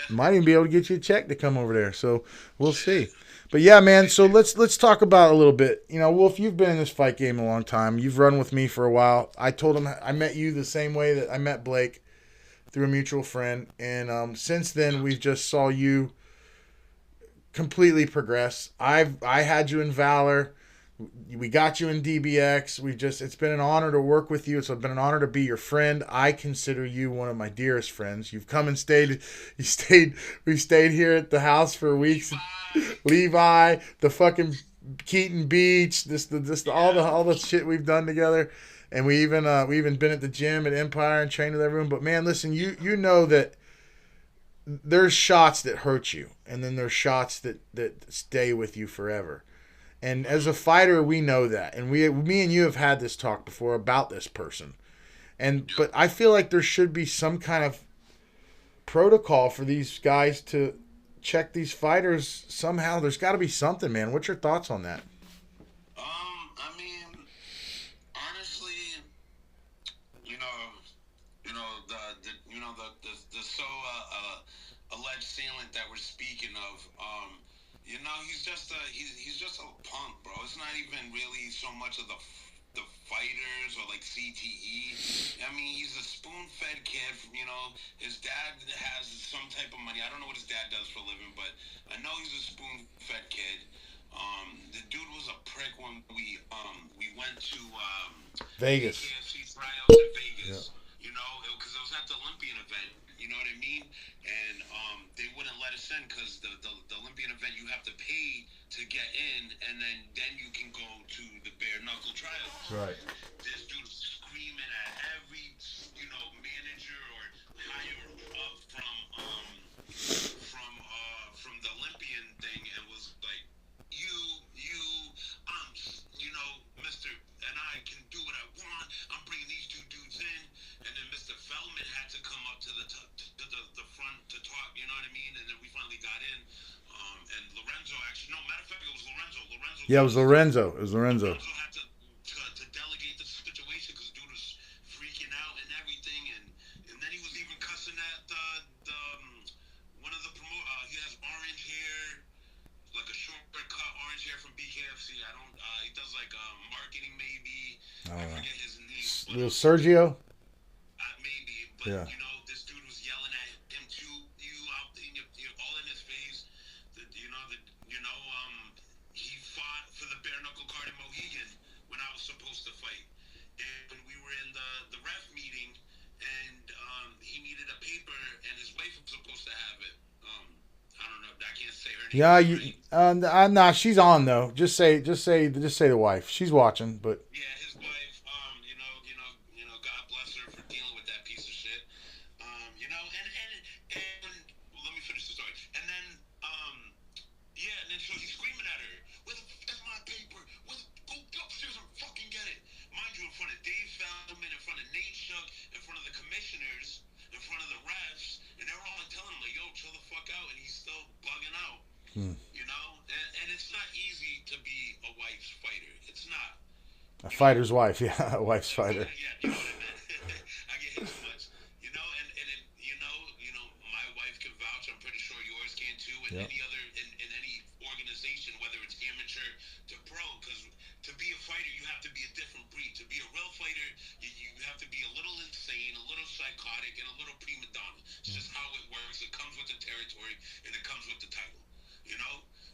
Might even be able to get you a check to come over there. So we'll see. But yeah, man. So let's talk about a little bit. You know, Wolf, you've been in this fight game a long time. You've run with me for a while. I told him I met you the same way that I met Blake through a mutual friend, and since then we've just saw you completely progress. I had you in Valor. We got you in DBX. It's been an honor to work with you. It's been an honor to be your friend. I consider you one of my dearest friends. You've come and stayed. We stayed here at the house for weeks. Levi, the fucking Keaton Beach, all the shit we've done together. And we even been at the gym at Empire and trained with everyone. But man, listen, you know that there's shots that hurt you, and then there's shots that stay with you forever. And as a fighter, we know that. And me and you have had this talk before about this person. But I feel like there should be some kind of protocol for these guys to check these fighters somehow. There's got to be something, man. What's your thoughts on that?
I mean, honestly, the alleged assailant that we're speaking of, he's just a punk, bro. It's not even really so much of the fighters or like CTE. I mean, he's a spoon-fed kid. His dad has some type of money. I don't know what his dad does for a living, but I know he's a spoon-fed kid. The dude was a prick when we went to
Vegas.
KFC tryouts in Vegas.
Yeah.
You know, because it was at the Olympian event. You know what I mean? And they wouldn't let us in because the Olympian event you have to pay to get in, and then you can go to the bare knuckle tryouts.
Right.
This dude was screaming at every manager or higher up from the Olympian thing, and was like, Mr. and I can do what I want. I'm bringing these two dudes in, and then Mr. Feldman had to come up to the front to talk. You know what I mean? And then we finally got in. And Lorenzo, actually, no, matter of fact, it was Lorenzo.
Yeah, it was Lorenzo.
Lorenzo had to delegate the situation because dude was freaking out and everything, and then he was even cussing at the one of the he has orange hair, like a short cut orange hair from BKFC. I don't. He does like marketing maybe. I forget his name.
Little Sergio.
Maybe, but
Yeah.
this dude was yelling at him too. All in his face. He fought for the bare knuckle card in Mohegan when I was supposed to fight, and when we were in the ref meeting, and he needed a paper, and his wife was supposed to have it. I don't know. I can't say her name.
Yeah, nah, she's on though. Just say the wife. She's watching, but.
Yeah, his wife. God bless her for dealing with that piece of shit. And let me finish the story. And then, and then so he's screaming at her, "Where the fuck is my paper? Go upstairs and fucking get it." Mind you, in front of Dave Feldman, in front of Nate Shuck, in front of the commissioners, in front of the refs, and they're all telling him like, "Yo, chill the fuck out," and he's still bugging out. And it's not easy to be a wife's fighter. It's not.
A fighter's wife, yeah, a wife's fighter.
Yeah, you know what I mean? I get hit too much. My wife can vouch. I'm pretty sure yours can too. And
Yep.
any other in any organization, whether it's amateur to pro, because to be a fighter, you have to be a different breed. To be a real fighter, you have to be a little insane, a little psychotic, and a little prima donna. It's just how it works. It comes with the territory, and it comes with the title.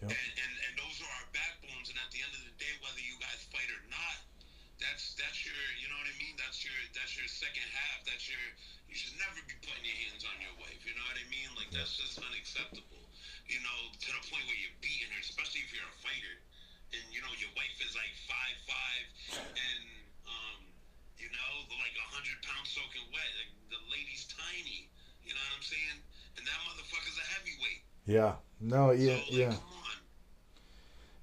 Yep.
And those are our backbones. And at the end of the day, whether you guys fight or not, that's your, you know what I mean? That's your second half. You should never be putting your hands on your wife. You know what I mean? Like, that's just unacceptable. To the point where you're beating her, especially if you're a fighter. And, your wife is like 5'5", and, like 100 pounds soaking wet. Like, the lady's tiny. You know what I'm saying? And that motherfucker's a heavyweight.
Yeah. No, yeah,
So,
yeah.
come on.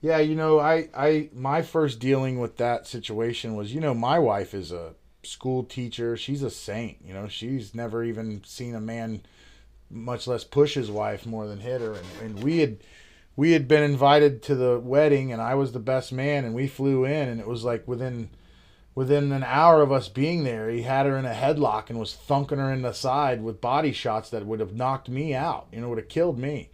Yeah, my first dealing with that situation was, my wife is a school teacher. She's a saint. She's never even seen a man, much less push his wife more than hit her. And we had been invited to the wedding, and I was the best man, and we flew in, and it was like within an hour of us being there, he had her in a headlock and was thunking her in the side with body shots that would have knocked me out. Would have killed me.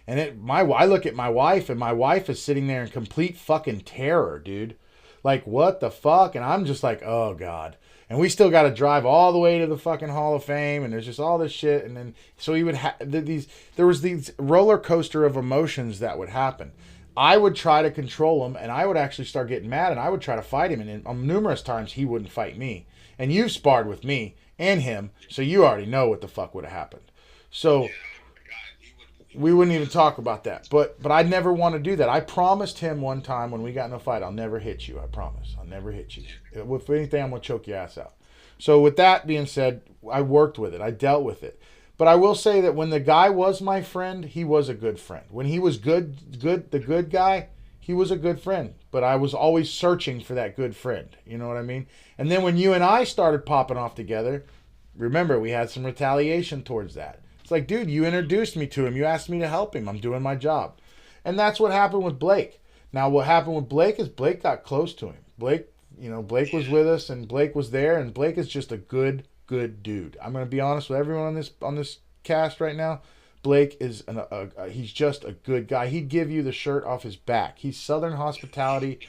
And I look at my wife, and my wife is sitting there in complete fucking terror, dude. Like, what the fuck? And I'm just like, oh, God. And we still got to drive all the way to the fucking Hall of Fame, and there's just all this shit. And then, so he would there was these roller coaster of emotions that would happen. I would try to control him, and I would actually start getting mad, and I would try to fight him. And numerous times he wouldn't fight me. And you've sparred with me and him, so you already know what the fuck would have happened. So we wouldn't even talk about that. But I'd never want to do that. I promised him one time when we got in a fight, I'll never hit you. I promise. I'll never hit you. If anything, I'm going to choke your ass out. So with that being said, I worked with it. I dealt with it. But I will say that when the guy was my friend, he was a good friend. When he was the good guy, he was a good friend. But I was always searching for that good friend. You know what I mean? And then when you and I started popping off together, remember, we had some retaliation towards that. It's like, dude, you introduced me to him. You asked me to help him. I'm doing my job. And that's what happened with Blake. Now, what happened with Blake is Blake got close to him. Blake was with us, and Blake was there, and Blake is just a good dude. I'm going to be honest with everyone on this cast right now. Blake is he's just a good guy. He'd give you the shirt off his back. He's Southern hospitality,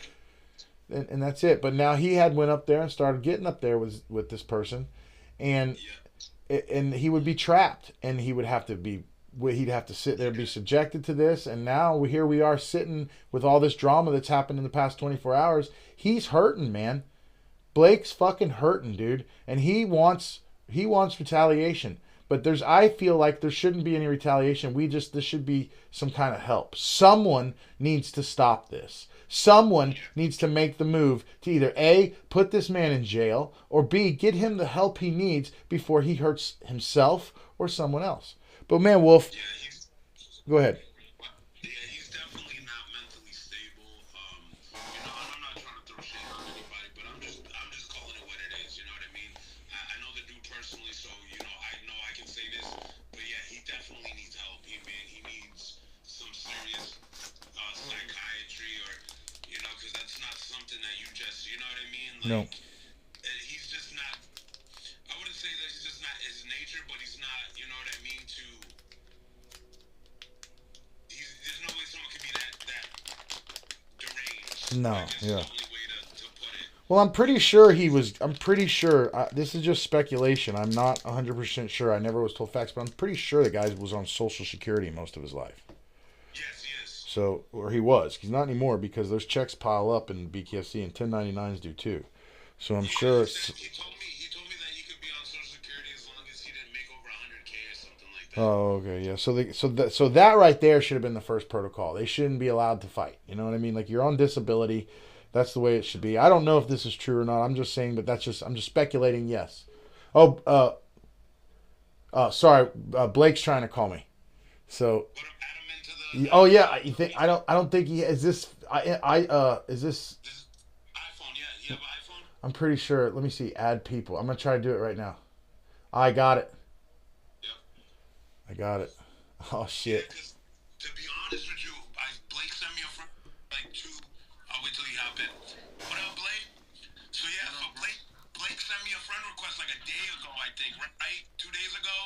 and that's it. But now he went up there and started getting up there with this person, and he would be trapped, and he would have to be he'd have to sit there and be subjected to this. And now here we are sitting with all this drama that's happened in the past 24 hours. He's hurting, man. Blake's fucking hurting, dude. And he wants retaliation. But I feel like there shouldn't be any retaliation. This should be some kind of help. Someone needs to stop this. Someone needs to make the move to either A, put this man in jail, or B, get him the help he needs before he hurts himself or someone else. But man, Wolf, go ahead.
Yeah, he's definitely not mentally stable. I'm not trying to throw shade on anybody, but I'm just calling it what it is. You know what I mean? I know the dude personally, so I know I can say this. But yeah, he definitely needs help. He needs some serious psychiatry, or because that's not something that you just, you know what I mean?
No.
He's just not. I wouldn't say that he's just not his nature, but he's not. You know what I mean? There's no way someone could be that deranged.
No,
That's the only way to put it.
Well, I'm pretty sure, this is just speculation. I'm not 100% sure. I never was told facts, but I'm pretty sure the guy was on Social Security most of his life.
Yes, he is.
So, or he was. He's not anymore because those checks pile up in BKFC and 1099s do too. So I'm sure.
He told me that he could be on Social Security as long as he didn't make over 100K or something like that.
Oh, okay, yeah. So that right there should have been the first protocol. They shouldn't be allowed to fight. You know what I mean? Like, you're on disability. That's the way it should be. I don't know if this is true or not. I'm just saying, but I'm just speculating. Yes. Oh, sorry. Blake's trying to call me. So.
Put him into the.
Oh yeah. You think I don't think he is this. Is this.
This iPhone, yeah. You have an iPhone?
I'm pretty sure. Let me see. Add people. I'm gonna try to do it right now. I got it.
Yep.
I got it. Oh shit.
Yeah, 'cause to be honest with you, Blake sent me a friend I'll wait till he hop in. What up, Blake? So yeah, Blake sent me a friend request like a day ago, I think, right? 2 days ago.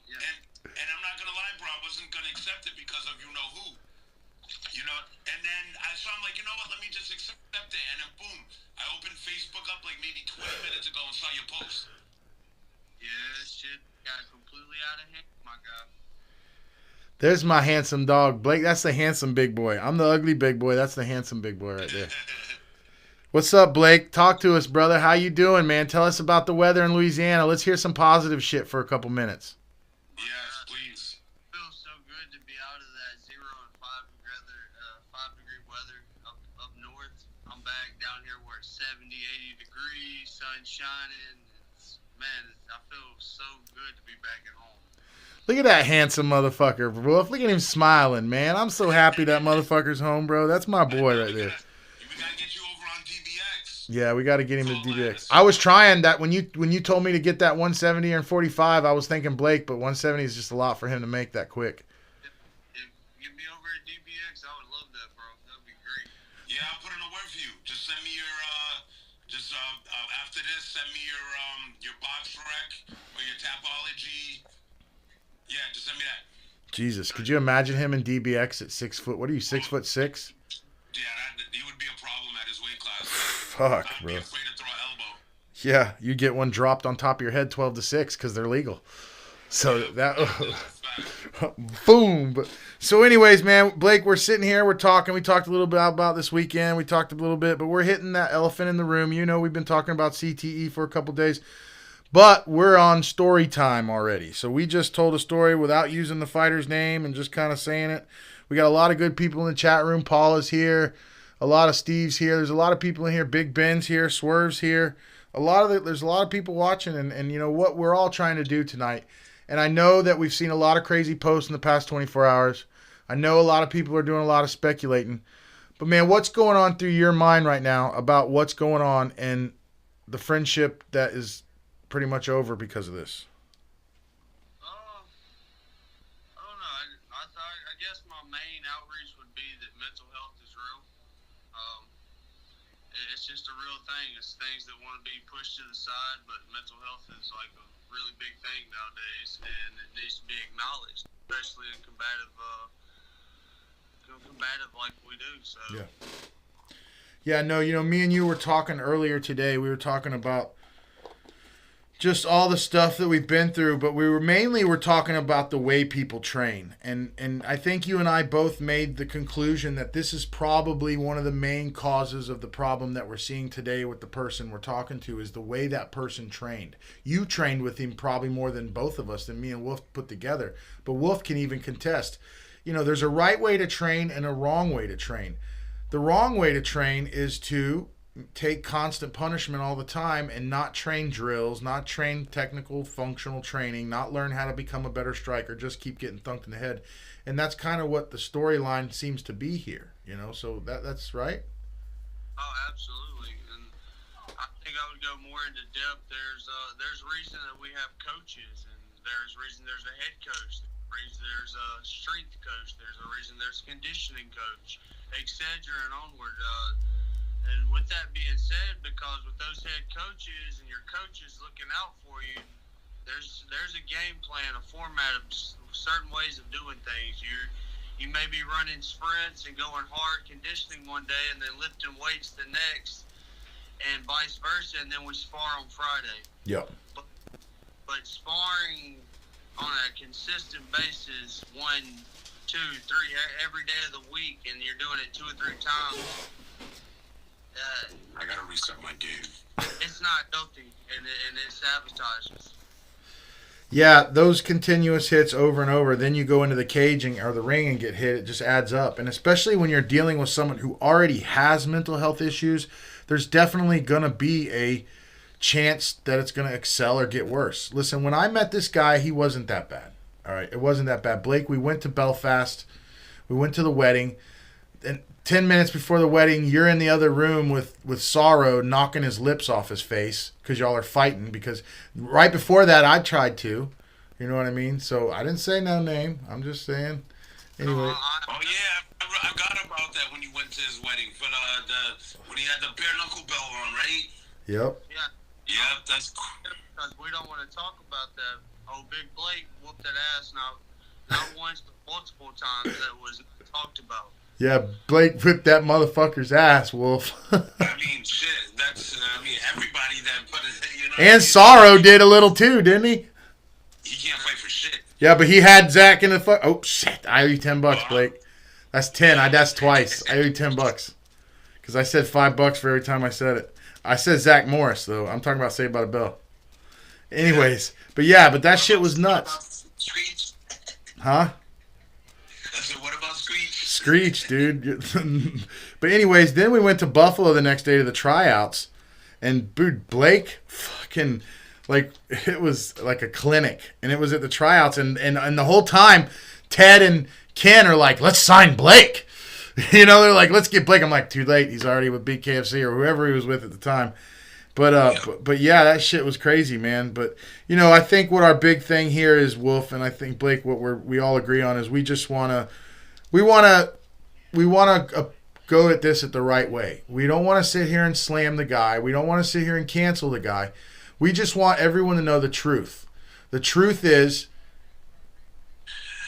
Yeah. And I'm not gonna lie, bro, I wasn't gonna accept it because of you know who. And then I'm like, you know what? Let me just accept it. And then boom, I opened Facebook up like maybe 20 minutes ago and saw your post. Yeah, shit got completely out of hand, my God.
There's my handsome dog, Blake. That's the handsome big boy. I'm the ugly big boy. That's the handsome big boy right there. What's up, Blake? Talk to us, brother. How you doing, man? Tell us about the weather in Louisiana. Let's hear some positive shit for a couple minutes.
Yes, please.
It feels so good to be out of that 0 and 5 degree weather up north. I'm back down here where it's 70, 80 degrees, sun shining. I feel so good to be back at home.
Look at that handsome motherfucker, bro. Look at him smiling, man. I'm so happy that motherfucker's home, bro. That's my boy right there.
We gotta get you over on DBX.
Yeah, we got to get him to DBX. I was trying that when you told me to get that 170 and 45. I was thinking Blake, but 170 is just a lot for him to make that quick.
If get me over at DBX, I would love that, bro. That would be great.
Yeah, I'll put in a word for you. Just send me your after this, send me your box rec or your Tapology. Yeah, just send me that.
Jesus, could you imagine him in DBX at 6 foot? What are you, 6'6"?
Yeah, he would be a problem at his weight class.
Fuck,
I'd
bro.
be afraid to throw an elbow.
Yeah, you get one dropped on top of your head 12-6 because they're legal. So that, boom. But so, anyways, man, Blake, we're sitting here, we're talking. We talked a little bit about this weekend. We talked a little bit, but we're hitting that elephant in the room. You know, we've been talking about CTE for a couple days, but we're on story time already. So we just told a story without using the fighter's name and just kind of saying it. We got a lot of good people in the chat room. Paul is here. A lot of Steve's here. There's a lot of people in here. Big Ben's here. Swerve's here. There's a lot of people watching, and you know what we're all trying to do tonight. And I know that we've seen a lot of crazy posts in the past 24 hours. I know a lot of people are doing a lot of speculating. But, man, what's going on through your mind right now about what's going on and the friendship that is pretty much over because of this?
I don't know. I guess my main outreach would be that mental health is real. It's just a real thing. It's things that want to be pushed to the side, but mental health is like a really big thing nowadays, and it needs to be acknowledged, especially in combative like we do. So
Yeah, no, you know, me and you were talking earlier today. We were talking about just all the stuff that we've been through, but we're talking about the way people train. And I think you and I both made the conclusion that this is probably one of the main causes of the problem that we're seeing today with the person we're talking to, is the way that person trained. You trained with him probably more than both of us, than me and Wolf put together. But Wolf can even contest. There's a right way to train and a wrong way to train. The wrong way to train is to take constant punishment all the time and not train drills, not train technical functional training, not learn how to become a better striker, just keep getting thunked in the head. And that's kind of what the storyline seems to be here, so that's right.
Oh, absolutely. And I think I would go more into depth. There's a reason that we have coaches, and there's a reason there's a head coach, there's a strength coach, there's a reason there's conditioning coach, etc. and onward. And with that being said, because with those head coaches and your coaches looking out for you, there's a game plan, a format of certain ways of doing things. You may be running sprints and going hard conditioning one day and then lifting weights the next, and vice versa, and then we spar on Friday.
Yep.
But sparring on a consistent basis, 1, 2, 3, every day of the week, and you're doing it 2 or 3 times,
I gotta reset my game.
it's not healthy, and it sabotages.
Yeah, those continuous hits over and over, then you go into the caging or the ring and get hit, it just adds up. And especially when you're dealing with someone who already has mental health issues, there's definitely going to be a chance that it's going to excel or get worse. Listen, when I met this guy, he wasn't that bad. All right, it wasn't that bad. Blake, we went to Belfast. We went to the wedding. And 10 minutes before the wedding, you're in the other room with Sorrow knocking his lips off his face because y'all are fighting. Because right before that, I tried to. You know what I mean? So I didn't say no name. I'm just saying. Anyway.
Oh, yeah. I forgot about that when you went to his wedding. But when he had the bare knuckle belt on, right?
Yep.
Yeah.
Yep, that's cool.
Because we don't want to talk about that. Oh, Big Blake whooped that ass not once, but multiple times. That was talked about.
Yeah, Blake whipped that motherfucker's ass, Wolf.
I mean, shit. Everybody that put it,
And Sorrow did a little too, didn't he?
He can't fight for shit.
Yeah, but he had Zach in the fuck. Oh shit! I owe you $10, Blake. That's 10. That's twice. I owe you $10 because I said $5 for every time I said it. I said Zach Morris though. I'm talking about Saved by the Bell. Anyways, but that shit was nuts.
Screech?
Huh?
What about Screech?
Screech, dude. But anyways, then we went to Buffalo the next day to the tryouts, and dude, Blake fucking it was like a clinic, and it was at the tryouts, and the whole time, Ted and Ken are like, let's sign Blake. They're like, let's get Blake. I'm like, too late. He's already with BKFC or whoever he was with at the time. But yeah, that shit was crazy, man. But I think what our big thing here is, Wolf, and I think Blake, what we all agree on is we want to go at this at the right way. We don't want to sit here and slam the guy. We don't want to sit here and cancel the guy. We just want everyone to know the truth. The truth is,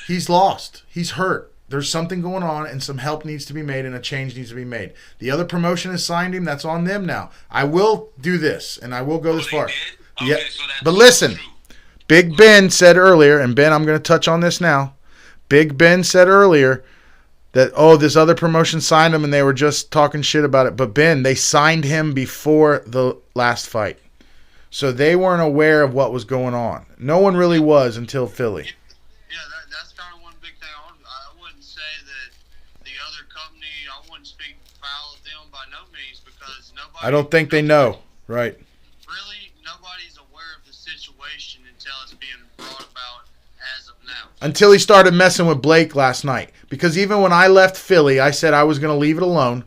he's lost. He's hurt. There's something going on, and some help needs to be made, and a change needs to be made. The other promotion has signed him. That's on them now. I will do this, and I will go this far.
Okay,
Yeah,
so that's
but listen,
true.
Big Ben said earlier, and Ben, I'm going to touch on this now. Big Ben said earlier that, this other promotion signed him, and they were just talking shit about it. But Ben, they signed him before the last fight. So they weren't aware of what was going on. No one really was until Philly.
Yeah, that's kind of one big thing. I wouldn't say that the other company, I wouldn't speak foul of them by no means, because nobody...
I don't think they know. Right.
Really, nobody's aware of the situation until it's being brought about as of now.
Until he started messing with Blake last night. Because even when I left Philly, I said I was going to leave it alone.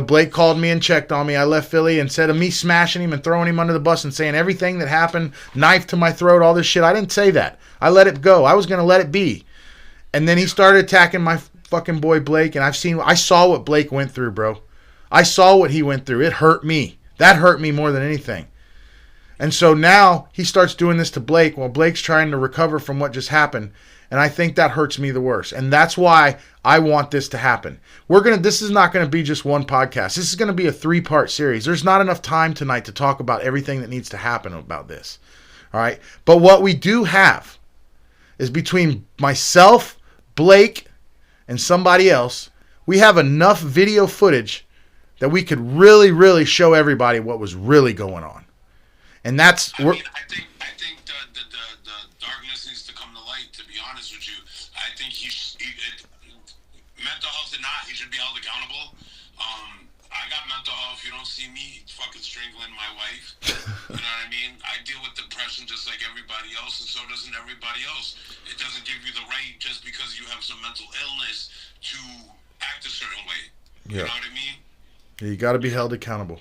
Blake called me and checked on me. I left Philly, and instead of me smashing him and throwing him under the bus and saying everything that happened, knife to my throat, all this shit, I didn't say that. I let it go. I was going to let it be. And then he started attacking my fucking boy Blake, and I saw what Blake went through, bro. I saw what he went through. It hurt me. That hurt me more than anything. And so now he starts doing this to Blake while Blake's trying to recover from what just happened. And I think that hurts me the worst. And that's why I want this to happen. This is not going to be just one podcast. This is going to be a 3-part series. There's not enough time tonight to talk about everything that needs to happen about this. All right. But what we do have is between myself, Blake, and somebody else, we have enough video footage that we could really, really show everybody what was really going on. And that's...
I think the darkness needs to come to light, to be honest with you. I think mental health or not, he should be held accountable. I got mental health. You don't see me fucking strangling my wife. You know what I mean? I deal with depression just like everybody else, and so doesn't everybody else. It doesn't give you the right just because you have some mental illness to act a certain way. You know what I mean?
You got to be held accountable.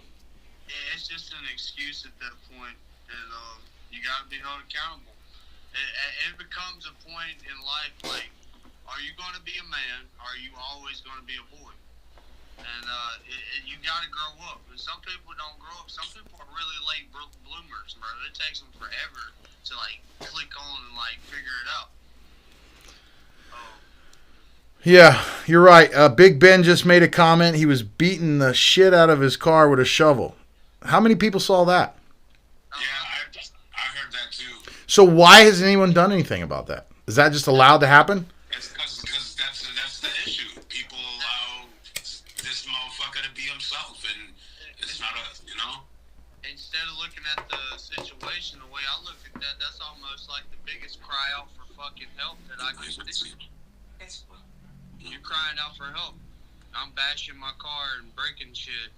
Yeah, it's just an excuse at that point, and you got to be held accountable. It becomes a point in life like, are you going to be a man, or are you always going to be a boy? And you got to grow up. And some people don't grow up. Some people are really late bloomers, bro. It takes them forever to, like, click on and, like, figure it out.
Yeah, you're right. Big Ben just made a comment. He was beating the shit out of his car with a shovel. How many people saw that?
Yeah, I heard that too.
So why hasn't anyone done anything about that? Is that just allowed to happen?
It's because that's the issue. People allow this motherfucker to be himself, and it's not
Instead of looking at the situation the way I look at that, that's almost like the biggest cry out for fucking help that I can see. You're crying out for help. I'm bashing my car and breaking shit.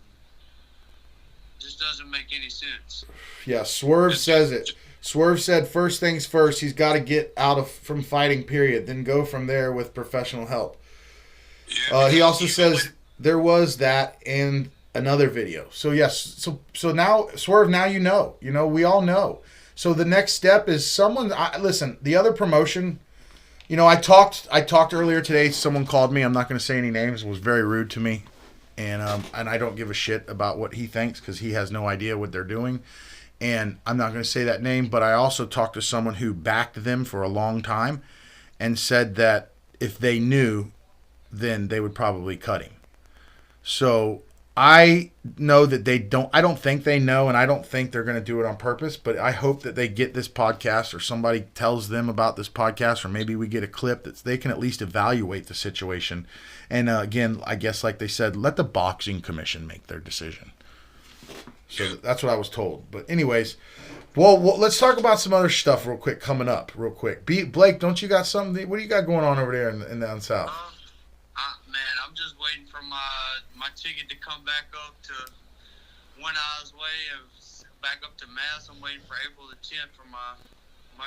Just doesn't make any sense.
Yeah, Swerve says it. Swerve said first things first, he's got to get from fighting, period, then go from there with professional help.
Yeah,
he also says there was that in another video. So yes, so now Swerve, now you know, we all know. So the next step is listen, the other promotion, I talked earlier today, someone called me, I'm not going to say any names, was very rude to me. And I don't give a shit about what he thinks because he has no idea what they're doing. And I'm not going to say that name, but I also talked to someone who backed them for a long time and said that if they knew, then they would probably cut him. So I know that I don't think they know, and I don't think they're going to do it on purpose, but I hope that they get this podcast or somebody tells them about this podcast, or maybe we get a clip that they can at least evaluate the situation. And again, I guess like they said, let the boxing commission make their decision. So that's what I was told. But anyways, well, let's talk about some other stuff real quick coming up real quick. Blake, don't you got something? What do you got going on over there in down south?
Man, I'm just waiting for my ticket to come back up to One Eye's Way and back up to Mass. I'm waiting for April the 10th for my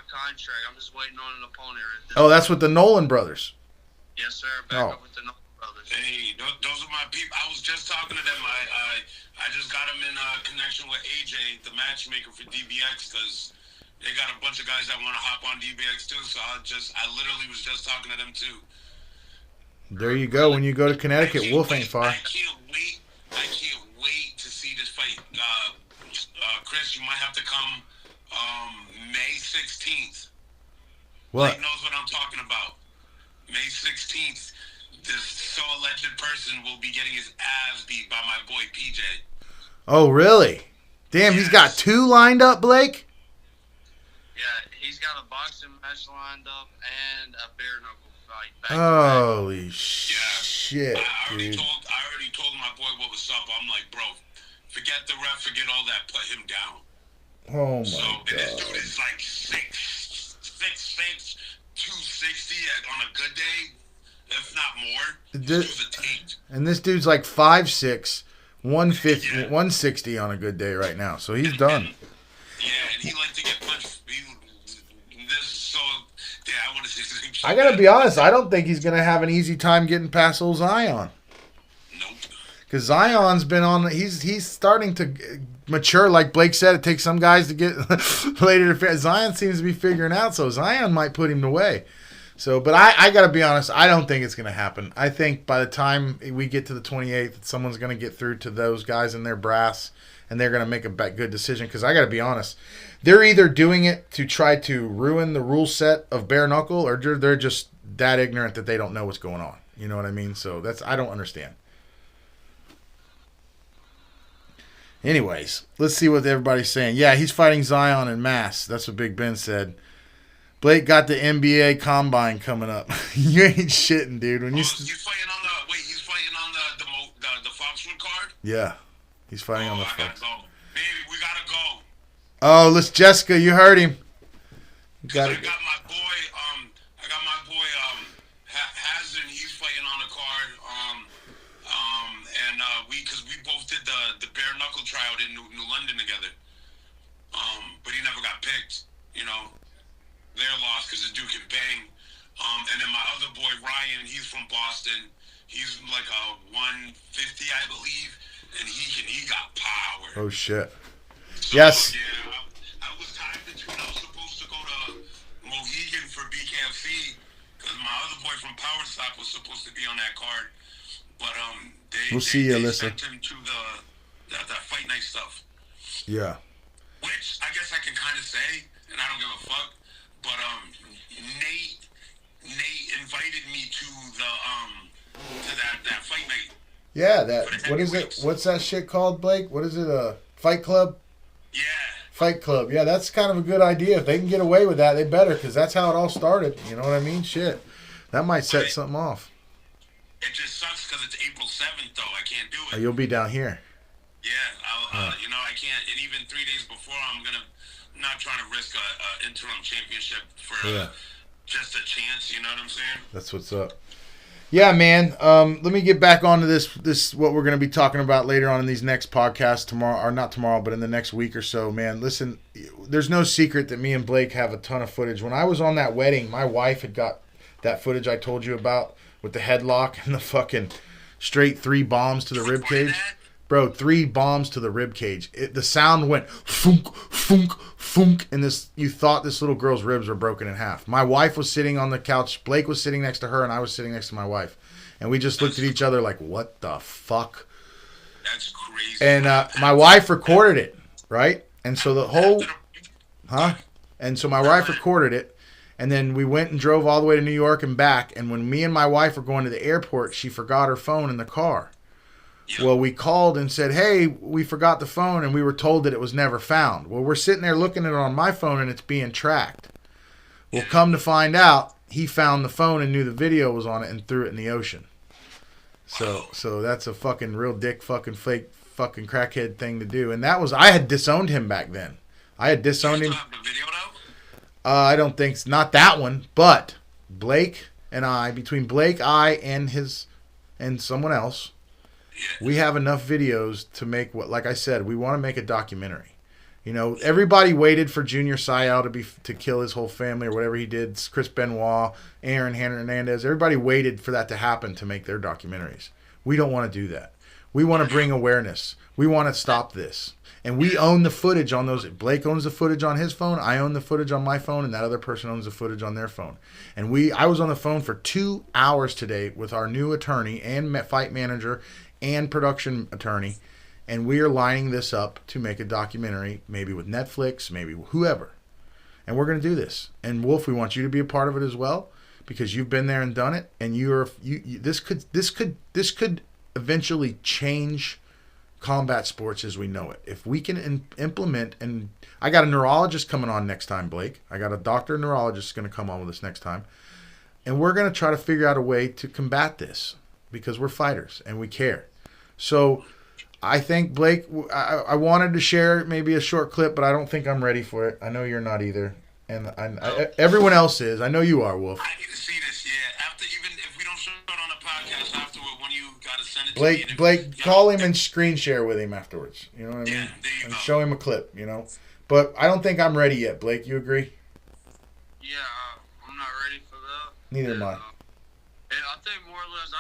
contract. I'm just waiting on an opponent.
Oh, that's with the Nolan brothers.
Yes, sir. Back up with the Nolan brothers.
Hey, those are my people. I was just talking to them. I just got them in connection with AJ, the matchmaker for DBX, because they got a bunch of guys that want to hop on DBX too. So I literally was just talking to them too.
There you go. When you go to Connecticut, Wolf ain't far.
I can't wait to see this fight. Chris, you might have to come May 16th.
What?
Blake knows what I'm talking about. May 16th, this so alleged person will be getting his ass beat by my boy PJ.
Oh, really? Damn, He's got two lined up, Blake?
Yeah, he's got a boxing match lined up and a bare knuckle fight.
Holy shit,
I already
dude.
told my boy what was up. I'm like, bro, forget the ref, forget all that, put him down.
Oh my
And this
god.
dude is like 6'6", 260 on a good day, if not more. This dude's a tank.
And this dude's like 5'6", 150, 160 on a good day right now. So he's done.
And he likes to get punched. I want to say something.
I gotta be honest, I don't think he's gonna have an easy time getting past old Zion.
Nope.
Because Zion's been on, he's starting to mature. Like Blake said, it takes some guys to get later to. Zion seems to be figuring out, so Zion might put him away. So, but I got to be honest, I don't think it's going to happen. I think by the time we get to the 28th, someone's going to get through to those guys in their brass, and they're going to make a good decision. Because I got to be honest, they're either doing it to try to ruin the rule set of bare knuckle, or they're just that ignorant that they don't know what's going on. You know what I mean? So I don't understand. Anyways, let's see what everybody's saying. Yeah, he's fighting Zion in mass. That's what Big Ben said. Blake got the NBA Combine coming up. You ain't shitting, dude. When you
He's fighting on the he's fighting on the Foxwood card.
yeah, he's fighting on the
I gotta
Fox.
go, baby. We gotta go.
Oh, let's Jessica. You heard him. You
I
got
got
it.
my boy. Hazen. He's fighting on the card. Because we both did the bare knuckle tryout in New London together. But he never got picked. You know, they're lost because the dude can bang. And then my other boy Ryan, he's from Boston. He's like a 150, I believe, and he got power.
Oh shit.
So,
Yes.
Yeah, I was tied between. I was supposed to go to Mohegan for BKFC because my other boy from Power Stop was supposed to be on that card, but
We'll see you, Alyssa.
sent him to that fight night stuff,
Yeah.
which I guess I can kind of say, and I don't give a fuck. But Nate invited me to that fight night.
Yeah.
What is it?
What's that shit called, Blake? What is it? A Fight Club?
Yeah.
Fight Club. Yeah, that's kind of a good idea. If they can get away with that, they better, because that's how it all started. You know what I mean? Shit. That might set something off.
It just sucks because it's April 7th, though. I can't do it.
You'll be down here.
Yeah, I can't. And even 3 days before, I'm not trying to risk a interim championship for just a chance. You know what I'm saying?
That's what's up. Yeah, man. Let me get back onto this what we're going to be talking about later on in these next podcasts tomorrow, or not tomorrow, but in the next week or so, man. Listen, there's no secret that me and Blake have a ton of footage. When I was on that wedding, my wife had got that footage I told you about with the headlock and the fucking straight 3 bombs to the rib cage. Bro, 3 bombs to the rib cage. The sound went funk, funk, funk, and you thought this little girl's ribs were broken in half. My wife was sitting on the couch. Blake was sitting next to her, and I was sitting next to my wife. And we just looked at each other like, what the fuck?
That's crazy.
And my wife recorded it, right? And so the whole... Huh? And so my wife recorded it. And then we went and drove all the way to New York and back. And when me and my wife were going to the airport, she forgot her phone in the car. Well, we called and said, hey, we forgot the phone, and we were told that it was never found. Well, we're sitting there looking at it on my phone, and it's being tracked. Well, come to find out, he found the phone and knew the video was on it and threw it in the ocean. So that's a fucking real dick fucking fake fucking crackhead thing to do. And I had disowned him back then. I had disowned him.
You still have the video, though?
I don't think, not that one, but Blake and I, between Blake, and someone else, we have enough videos to make like I said, we want to make a documentary. You know, everybody waited for Junior Seau to kill his whole family or whatever he did. Chris Benoit, Aaron Hernandez, everybody waited for that to happen to make their documentaries. We don't want to do that. We want to bring awareness. We want to stop this. And we own the footage on those. Blake owns the footage on his phone. I own the footage on my phone, and that other person owns the footage on their phone. And I was on the phone for 2 hours today with our new attorney and fight manager and production attorney, and we are lining this up to make a documentary, maybe with Netflix, maybe whoever. And we're going to do this. And Wolf, we want you to be a part of it as well, because you've been there and done it, and this could eventually change combat sports as we know it. If we can implement, and I got a neurologist coming on next time, Blake. I got a doctor neurologist going to come on with us next time. And we're going to try to figure out a way to combat this, because we're fighters and we care. So I think, Blake, I wanted to share maybe a short clip, but I don't think I'm ready for it. I know you're not either. And everyone else is. I know you are, Wolf.
I need to see this, yeah. After, even if we don't show it on the podcast afterward, when you got to send it to me.
Blake, call him and screen share with him afterwards. You know what I mean?
Yeah, there you
and
go.
show him a clip, you know? But I don't think I'm ready yet, Blake. You agree?
Yeah, I'm not ready for that.
Neither am I.
And I think more or less,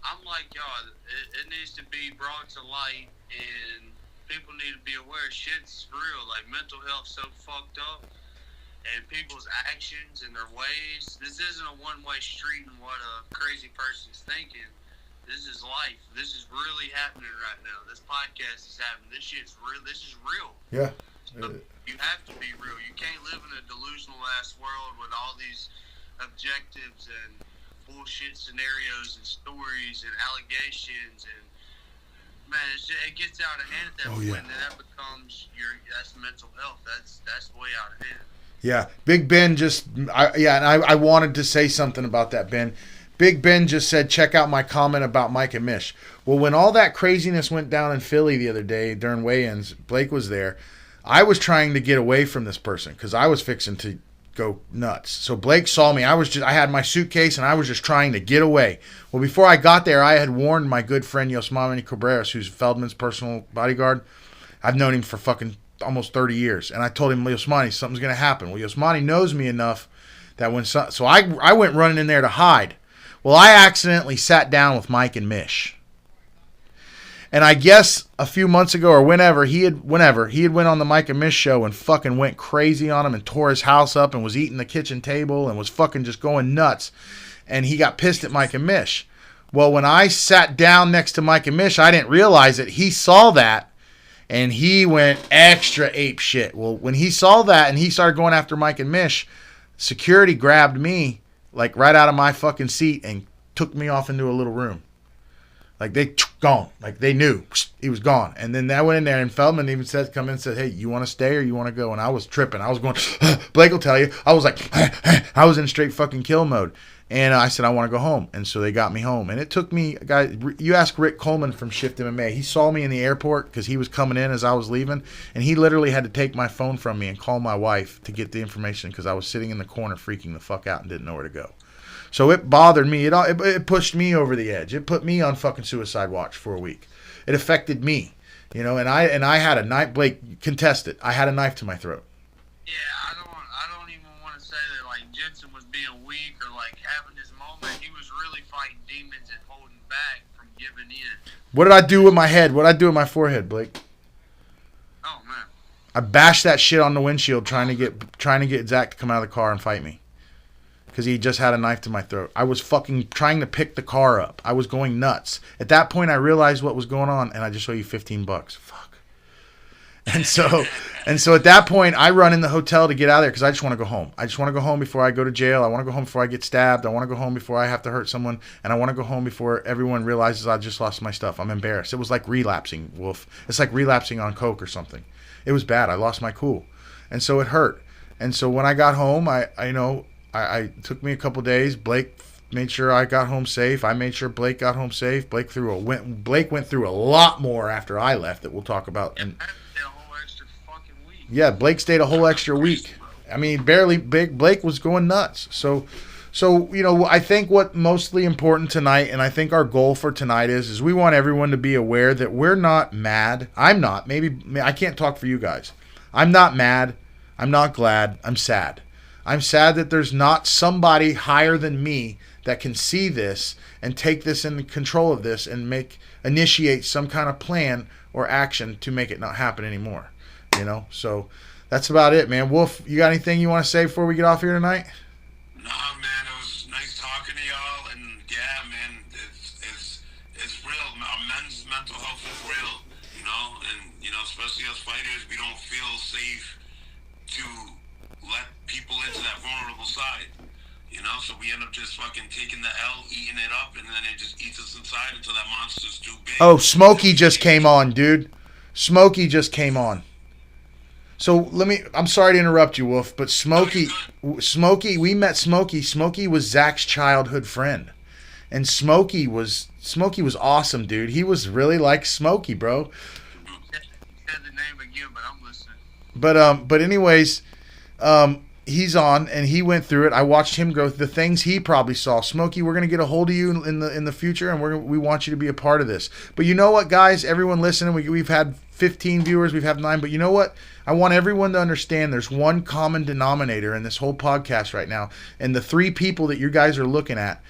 I'm like y'all. It needs to be brought to light, and people need to be aware. Shit's real. Like, mental health so fucked up, and people's actions and their ways. This isn't a one-way street and what a crazy person's thinking. This is life. This is really happening right now. This podcast is happening. This shit's real. This is real.
Yeah.
So you have to be real. You can't live in a delusional ass world with all these objectives and bullshit scenarios and stories and allegations and Man, it gets out of hand at that
Oh,
point,
yeah.
and that becomes that's mental health. That's way out of hand.
Yeah, Big Ben I wanted to say something about that, Ben. Big Ben just said, check out my comment about Mike and Mish. Well, when all that craziness went down in Philly the other day during weigh-ins, Blake was there. I was trying to get away from this person because I was fixing to go nuts. So Blake saw me. I had my suitcase and I was just trying to get away. Well, before I got there, I had warned my good friend Yosmani Cabreras, who's Feldman's personal bodyguard. I've known him for fucking almost 30 years. And I told him, Yosmani, something's going to happen. Well, Yosmani knows me enough that so I went running in there to hide. Well, I accidentally sat down with Mike and Mish. And I guess a few months ago or whenever he had went on the Mike and Mish show and fucking went crazy on him and tore his house up and was eating the kitchen table and was fucking just going nuts. And he got pissed at Mike and Mish. Well, when I sat down next to Mike and Mish, I didn't realize it. He saw that and he went extra ape shit. Well, when he saw that and he started going after Mike and Mish, security grabbed me like right out of my fucking seat and took me off into a little room. Like they gone. Like they knew he was gone. And then I went in there and Feldman even come in and said, hey, you want to stay or you want to go? And I was tripping. I was going, Blake will tell you. I was like, I was in straight fucking kill mode. And I said, I want to go home. And so they got me home. And it took me, guys, you ask Rick Coleman from Shift MMA. He saw me in the airport because he was coming in as I was leaving. And he literally had to take my phone from me and call my wife to get the information because I was sitting in the corner freaking the fuck out and didn't know where to go. So it bothered me. It pushed me over the edge. It put me on fucking suicide watch for a week. It affected me, you know. And I had a knife. Blake contested. I had a knife to my throat.
Yeah, I don't even want to say that like Jensen was being weak or like having his moment. He was really fighting demons and holding back from giving in.
What did I do with my head? What did I do with my forehead, Blake?
Oh man.
I bashed that shit on the windshield trying to get Zach to come out of the car and fight me. Because he just had a knife to my throat. I was fucking trying to pick the car up. I was going nuts. At that point, I realized what was going on, and I just owe you $15. Fuck. And so at that point, I run in the hotel to get out of there because I just want to go home. I just want to go home before I go to jail. I want to go home before I get stabbed. I want to go home before I have to hurt someone. And I want to go home before everyone realizes I just lost my stuff. I'm embarrassed. It was like relapsing, Wolf. It's like relapsing on coke or something. It was bad. I lost my cool. And so it hurt. And so when I got home, I took me a couple days. Blake made sure I got home safe. I made sure Blake got home safe. Blake went through a lot more after I left that we'll talk about. And
I stayed a whole extra fucking week.
yeah, Blake stayed a whole extra week. I mean, barely. Blake was going nuts. So you know, I think what mostly important tonight, and I think our goal for tonight is we want everyone to be aware that we're not mad. I'm not. Maybe I can't talk for you guys. I'm not mad. I'm not glad. I'm sad. I'm sad that there's not somebody higher than me that can see this and take this in control of this and initiate some kind of plan or action to make it not happen anymore. You know, so that's about it, man. Wolf, you got anything you want to say before we get off here tonight?
Nah, man, it was nice talking to y'all, and yeah, man, it's real. Men's mental health is real, you know, and you know, especially as fighters, we don't feel safe to let people into that vulnerable side, you know, so we end up just fucking taking the L, eating it up, and then it just eats us inside until that monster's too big.
Oh, Smokey just came on, dude. Smokey just came on. So I'm sorry to interrupt you, Wolf, but Smokey, we met Smokey. Smokey was Zach's childhood friend. And Smokey was awesome, dude. He was really like Smokey, bro.
You said the name again, but I'm listening.
But anyways, he's on and he went through it. I watched him go through the things he probably saw. Smokey, we're gonna get a hold of you in the future, and we want you to be a part of this. But you know what, guys? Everyone listening, we've had 15 viewers, we've had 9. But you know what? I want everyone to understand there's one common denominator in this whole podcast right now, and the 3 people that you guys are looking at.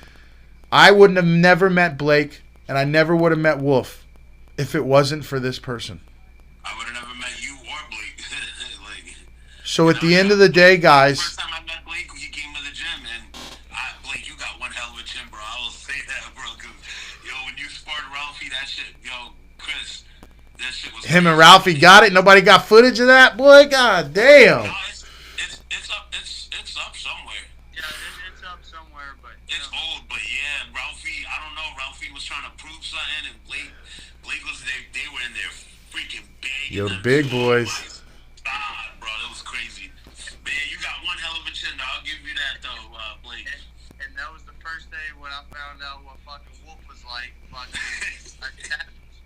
I wouldn't have never met Blake, and I never would have met Wolf if it wasn't for this person.
I would have never met you or Blake.
So at the end of the day, guys.
First time I met Blake, he came to the gym, and Blake, you got one hell of a chin, bro. I will say that, bro. Cause when you sparred Ralphie, that shit, Chris, that shit was.
Him and Ralphie got it. Nobody got footage of that, boy. God damn.
No, it's up somewhere.
Yeah, it's up somewhere, but
It's old, but yeah, Ralphie. I don't know. Ralphie was trying to prove something, and Blake was they were in there freaking banging.
Yo,
them
big
too.
boys.
God, bro, that was crazy. But yeah, you got one hell of a chin. I'll give you that though, Blake.
and that was the first day when I found out what fucking Wolf was like.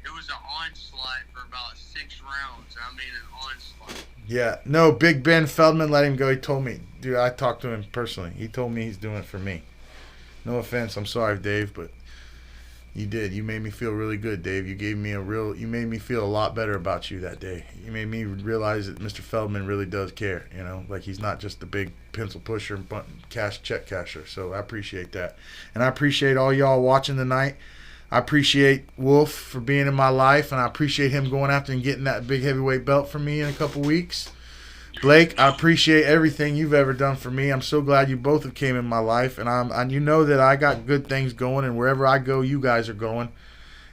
It was an onslaught for about 6 rounds. I mean, an onslaught.
Yeah, no, Big Ben Feldman let him go. He told me, dude, I talked to him personally. He told me he's doing it for me. No offense, I'm sorry, Dave, but you did. You made me feel really good, Dave. You made me feel a lot better about you that day. You made me realize that Mr. Feldman really does care, you know, like he's not just the big pencil pusher and check casher. So I appreciate that. And I appreciate all y'all watching tonight. I appreciate Wolf for being in my life, and I appreciate him going after and getting that big heavyweight belt for me in a couple weeks. Blake, I appreciate everything you've ever done for me. I'm so glad you both have came in my life, and you know that I got good things going, and wherever I go, you guys are going.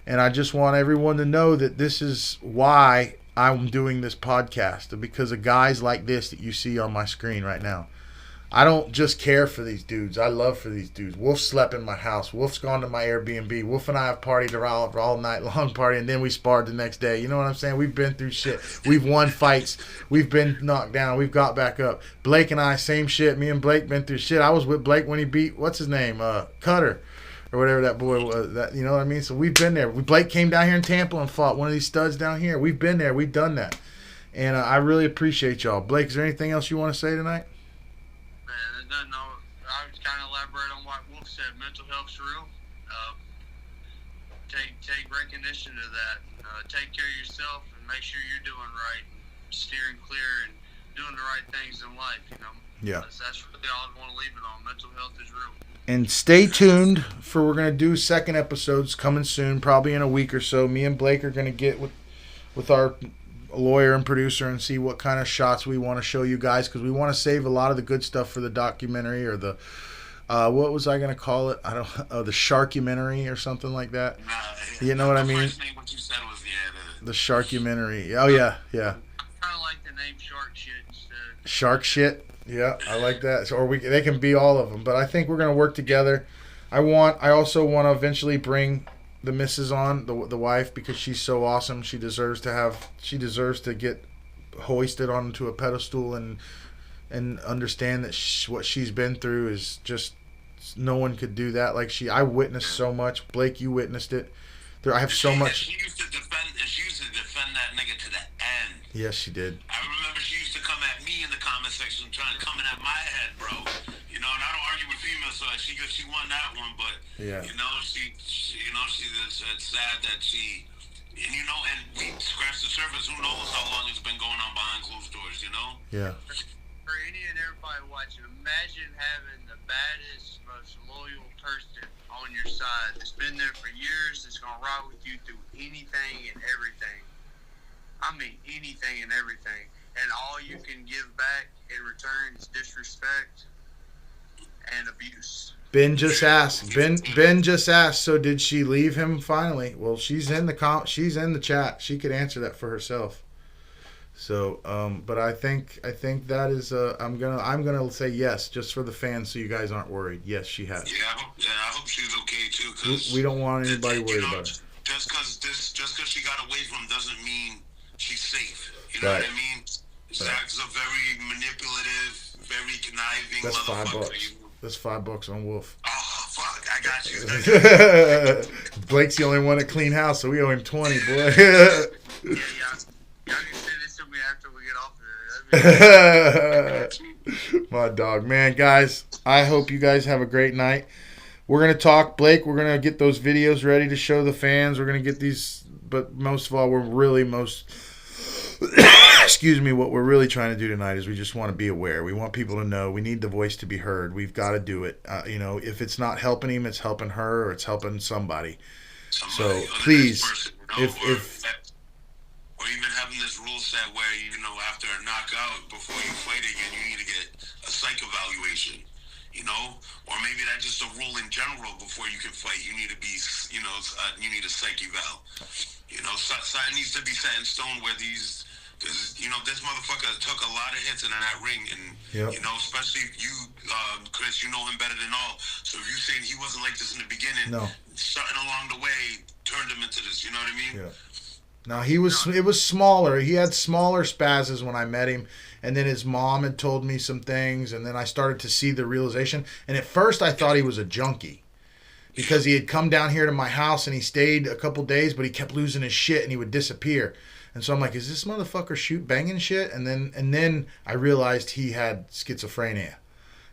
And I just want everyone to know that this is why I'm doing this podcast, because of guys like this that you see on my screen right now. I don't just care for these dudes. I love for these dudes. Wolf slept in my house. Wolf's gone to my Airbnb. Wolf and I have partied all night long party, and then we sparred the next day. You know what I'm saying? We've been through shit. We've won fights. We've been knocked down. We've got back up. Blake and I, same shit. Me and Blake been through shit. I was with Blake when he beat, what's his name? Cutter. Or whatever that boy was. That, you know what I mean? So we've been there. Blake came down here in Tampa and fought one of these studs down here. We've been there. We've done that. And I really appreciate y'all. Blake, is there anything else you want to say tonight?
No, I was kind of elaborate on what Wolf said. Mental health's real. Take recognition of that. Take care of yourself and make sure you're doing right, and steering clear and doing the right things in life. You know.
Yeah.
That's really all I want to leave it on. Mental health is real.
And stay tuned for we're gonna do second episodes coming soon, probably in a week or so. Me and Blake are gonna get with our lawyer and producer and see what kind of shots we want to show you guys, because we want to save a lot of the good stuff for the documentary, or the what was I gonna call it? I don't the Sharkumentary or something like that. You know what I mean?
First name what you said was
the Sharkumentary. Oh yeah.
Kind of like the name Shark Shit instead.
Shark Shit. Yeah, I like that. So, they can be all of them, but I think we're gonna work together. I also want to eventually bring the missus on, the wife, because she's so awesome. She deserves to get hoisted onto a pedestal and understand that what she's been through is just, no one could do that like she. I witnessed so much. Blake, you witnessed it. I have so much.
She used to defend that nigga to the end.
Yes, she did.
I remember she used to come at me in the comment section coming at my head, bro. You know, and I don't argue with females, so she won that one, but
yeah.
You know, it's sad that she, and you know, and we scratched the surface. Who knows how long it's been going on behind closed doors, you know?
Yeah.
For any and everybody watching, imagine having the baddest, most loyal person on your side that's been there for years, that's gonna ride with you through anything and everything. I mean, anything and everything. And all you can give back in return is disrespect and abuse.
Ben just asked. Ben just asked. So did she leave him finally? Well, she's in the chat. She could answer that for herself. So, but I think that is. I'm gonna say yes, just for the fans, so you guys aren't worried. Yes, she has.
Yeah, I hope she's okay too. Cause
we don't want anybody worried about her.
Just because she got away from doesn't mean she's safe. You know
Right.
what I mean? Zach's a very manipulative, very conniving
That's
motherfucker.
That's $5 on Wolf.
Oh fuck! I got you.
Blake's the only one at Clean House, so we owe him 20, boy.
Yeah. Y'all can send this to me after we get off of it.
My dog, man, guys. I hope you guys have a great night. We're gonna talk, Blake. We're gonna get those videos ready to show the fans. We're gonna get these, but most of all, excuse me, what we're really trying to do tonight is we just want to be aware. We want people to know. We need the voice to be heard. We've got to do it. You know, if it's not helping him, it's helping her, or it's helping somebody. So please, if
or even having this rule set where, you know, after a knockout, before you fight again, you need to get a psych evaluation. You know, or maybe that's just a rule in general. Before you can fight, you need to be, you know, you need a psych eval. You know, something needs to be set in stone where these. Because, you know, this motherfucker took a lot of hits in that ring. And,
yep.
You know, especially you Chris, you know him better than all. So if you're saying he wasn't like this in the beginning,
No.
something along the way turned him into this. You know what I mean?
Yeah. Now it was smaller. He had smaller spazzes when I met him, and then his mom had told me some things, and then I started to see the realization. And at first I thought he was a junkie because he had come down here to my house and he stayed a couple days, but he kept losing his shit and he would disappear. And so I'm like, is this motherfucker banging shit? And then I realized he had schizophrenia.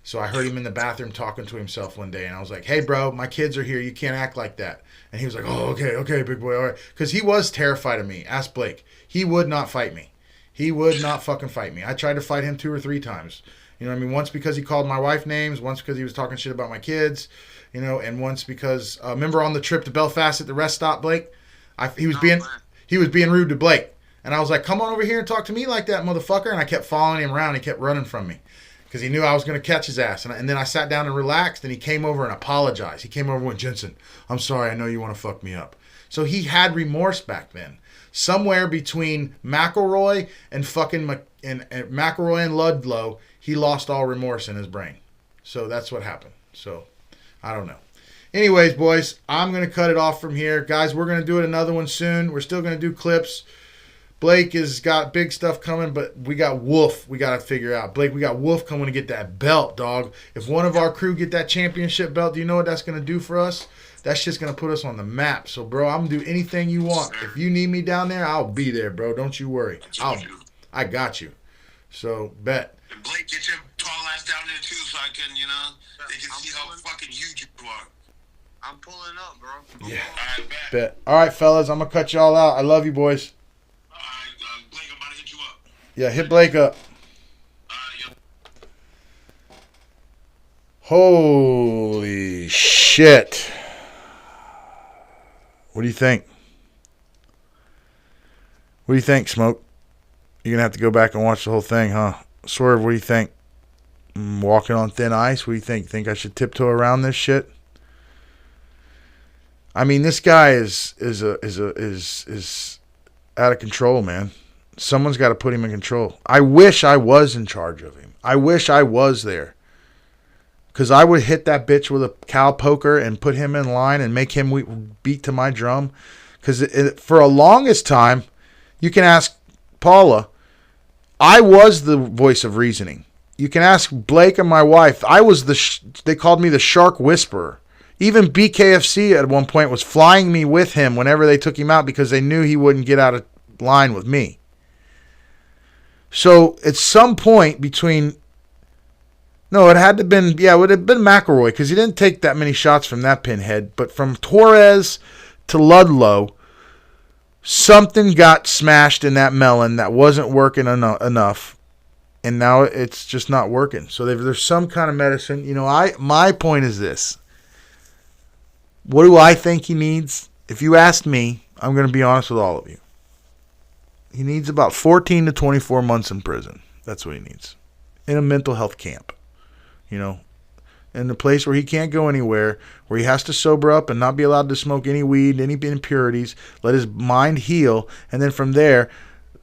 So I heard him in the bathroom talking to himself one day, and I was like, hey, bro, my kids are here. You can't act like that. And he was like, oh, okay, big boy, all right. Because he was terrified of me. Ask Blake. He would not fight me. He would not fucking fight me. I tried to fight him 2 or 3 times. You know what I mean? Once because he called my wife names, once because he was talking shit about my kids, you know, and once because, remember on the trip to Belfast at the rest stop, Blake? He was being rude to Blake. And I was like, come on over here and talk to me like that, motherfucker. And I kept following him around. He kept running from me because he knew I was going to catch his ass. And then I sat down and relaxed, and he came over and apologized. He came over and went, Jensen, I'm sorry. I know you want to fuck me up. So he had remorse back then. Somewhere between McElroy and McElroy and Ludlow, he lost all remorse in his brain. So that's what happened. So I don't know. Anyways, boys, I'm going to cut it off from here. Guys, we're going to do another one soon. We're still going to do clips. Blake has got big stuff coming, but we got Wolf we got to figure out. Blake, we got Wolf coming to get that belt, dog. If one of our crew get that championship belt, do you know what that's going to do for us? That's just going to put us on the map. So, bro, I'm going to do anything you want. If you need me down there, I'll be there, bro. Don't you worry. I got you. So, bet.
And Blake, get your tall ass down there, too, so I can, they can see how fucking huge you are.
I'm pulling up, bro.
Yeah.
All right,
Bet. All right, fellas, I'm going to cut y'all out. I love you, boys.
All right, Blake, I'm about to hit you up.
Yeah, hit Blake up.
Yep.
Holy shit. What do you think? What do you think, Smoke? You're going to have to go back and watch the whole thing, huh? Swerve, what do you think? Walking on thin ice? What do you think? Think I should tiptoe around this shit? I mean, this guy is out of control, man. Someone's got to put him in control. I wish I was in charge of him. I wish I was there. Because I would hit that bitch with a cow poker and put him in line and make him beat to my drum. Because for a longest time, you can ask Paula, I was the voice of reasoning. You can ask Blake and my wife. I was they called me the shark whisperer. Even BKFC at one point was flying me with him whenever they took him out because they knew he wouldn't get out of line with me. So at some point between... No, it had to have been... Yeah, it would have been McElroy because he didn't take that many shots from that pinhead. But from Torres to Ludlow, something got smashed in that melon that wasn't working enough. And now it's just not working. So there's some kind of medicine. You know, my point is this. What do I think he needs? If you ask me, I'm going to be honest with all of you. He needs about 14 to 24 months in prison. That's what he needs. In a mental health camp. You know, in a place where he can't go anywhere, where he has to sober up and not be allowed to smoke any weed, any impurities, let his mind heal, and then from there,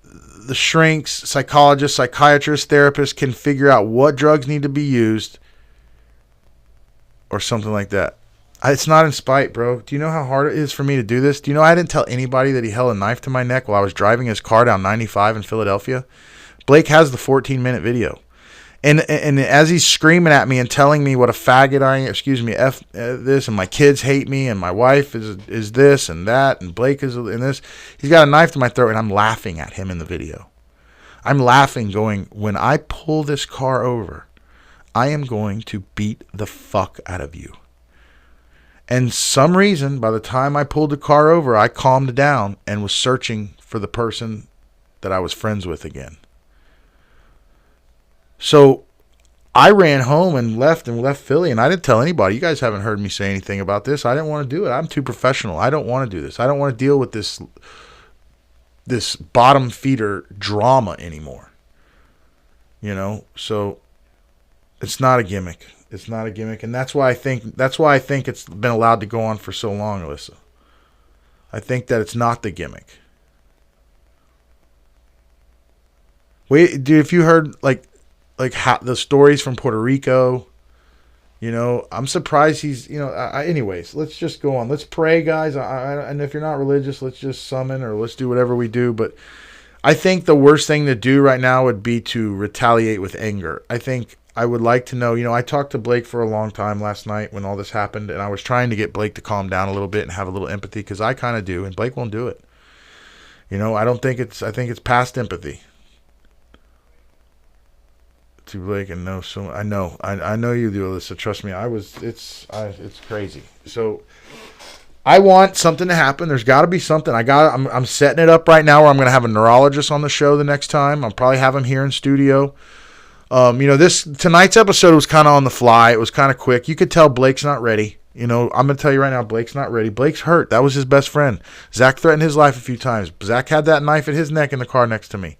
the shrinks, psychologists, psychiatrists, therapists can figure out what drugs need to be used or something like that. It's not in spite, bro. Do you know how hard it is for me to do this? Do you know I didn't tell anybody that he held a knife to my neck while I was driving his car down 95 in Philadelphia? Blake has the 14-minute video. And as he's screaming at me and telling me what a faggot I am, this, and my kids hate me, and my wife is this and that, and Blake is in this, he's got a knife to my throat, and I'm laughing at him in the video. I'm laughing, going, when I pull this car over, I am going to beat the fuck out of you. And some reason, by the time I pulled the car over, I calmed down and was searching for the person that I was friends with again. So I ran home and left Philly, and I didn't tell anybody. You guys haven't heard me say anything about this. I didn't want to do it. I'm too professional. I don't want to do this. I don't want to deal with this bottom feeder drama anymore. You know, so it's not a gimmick. It's not a gimmick, and that's why I think it's been allowed to go on for so long, Alyssa. I think that it's not the gimmick. Wait, dude, if you heard like how the stories from Puerto Rico, You know, I'm surprised he's, you know, anyways, let's just go on. Let's pray, guys. And if you're not religious, let's just summon or let's do whatever we do. But I think the worst thing to do right now would be to retaliate with anger. I think I would like to know, you know, I talked to Blake for a long time last night when all this happened, and I was trying to get Blake to calm down a little bit and have a little empathy, because I kind of do, and Blake won't do it. You know, I think it's past empathy. To Blake and no, so I know you do, Alyssa. Trust me, it's crazy. So I want something to happen. There's got to be something. I'm setting it up right now where I'm going to have a neurologist on the show the next time. I'll probably have him here in studio. You know, tonight's episode was kind of on the fly. It was kind of quick. You could tell Blake's not ready. You know, I'm going to tell you right now, Blake's not ready. Blake's hurt. That was his best friend. Zach threatened his life a few times. Zach had that knife at his neck in the car next to me.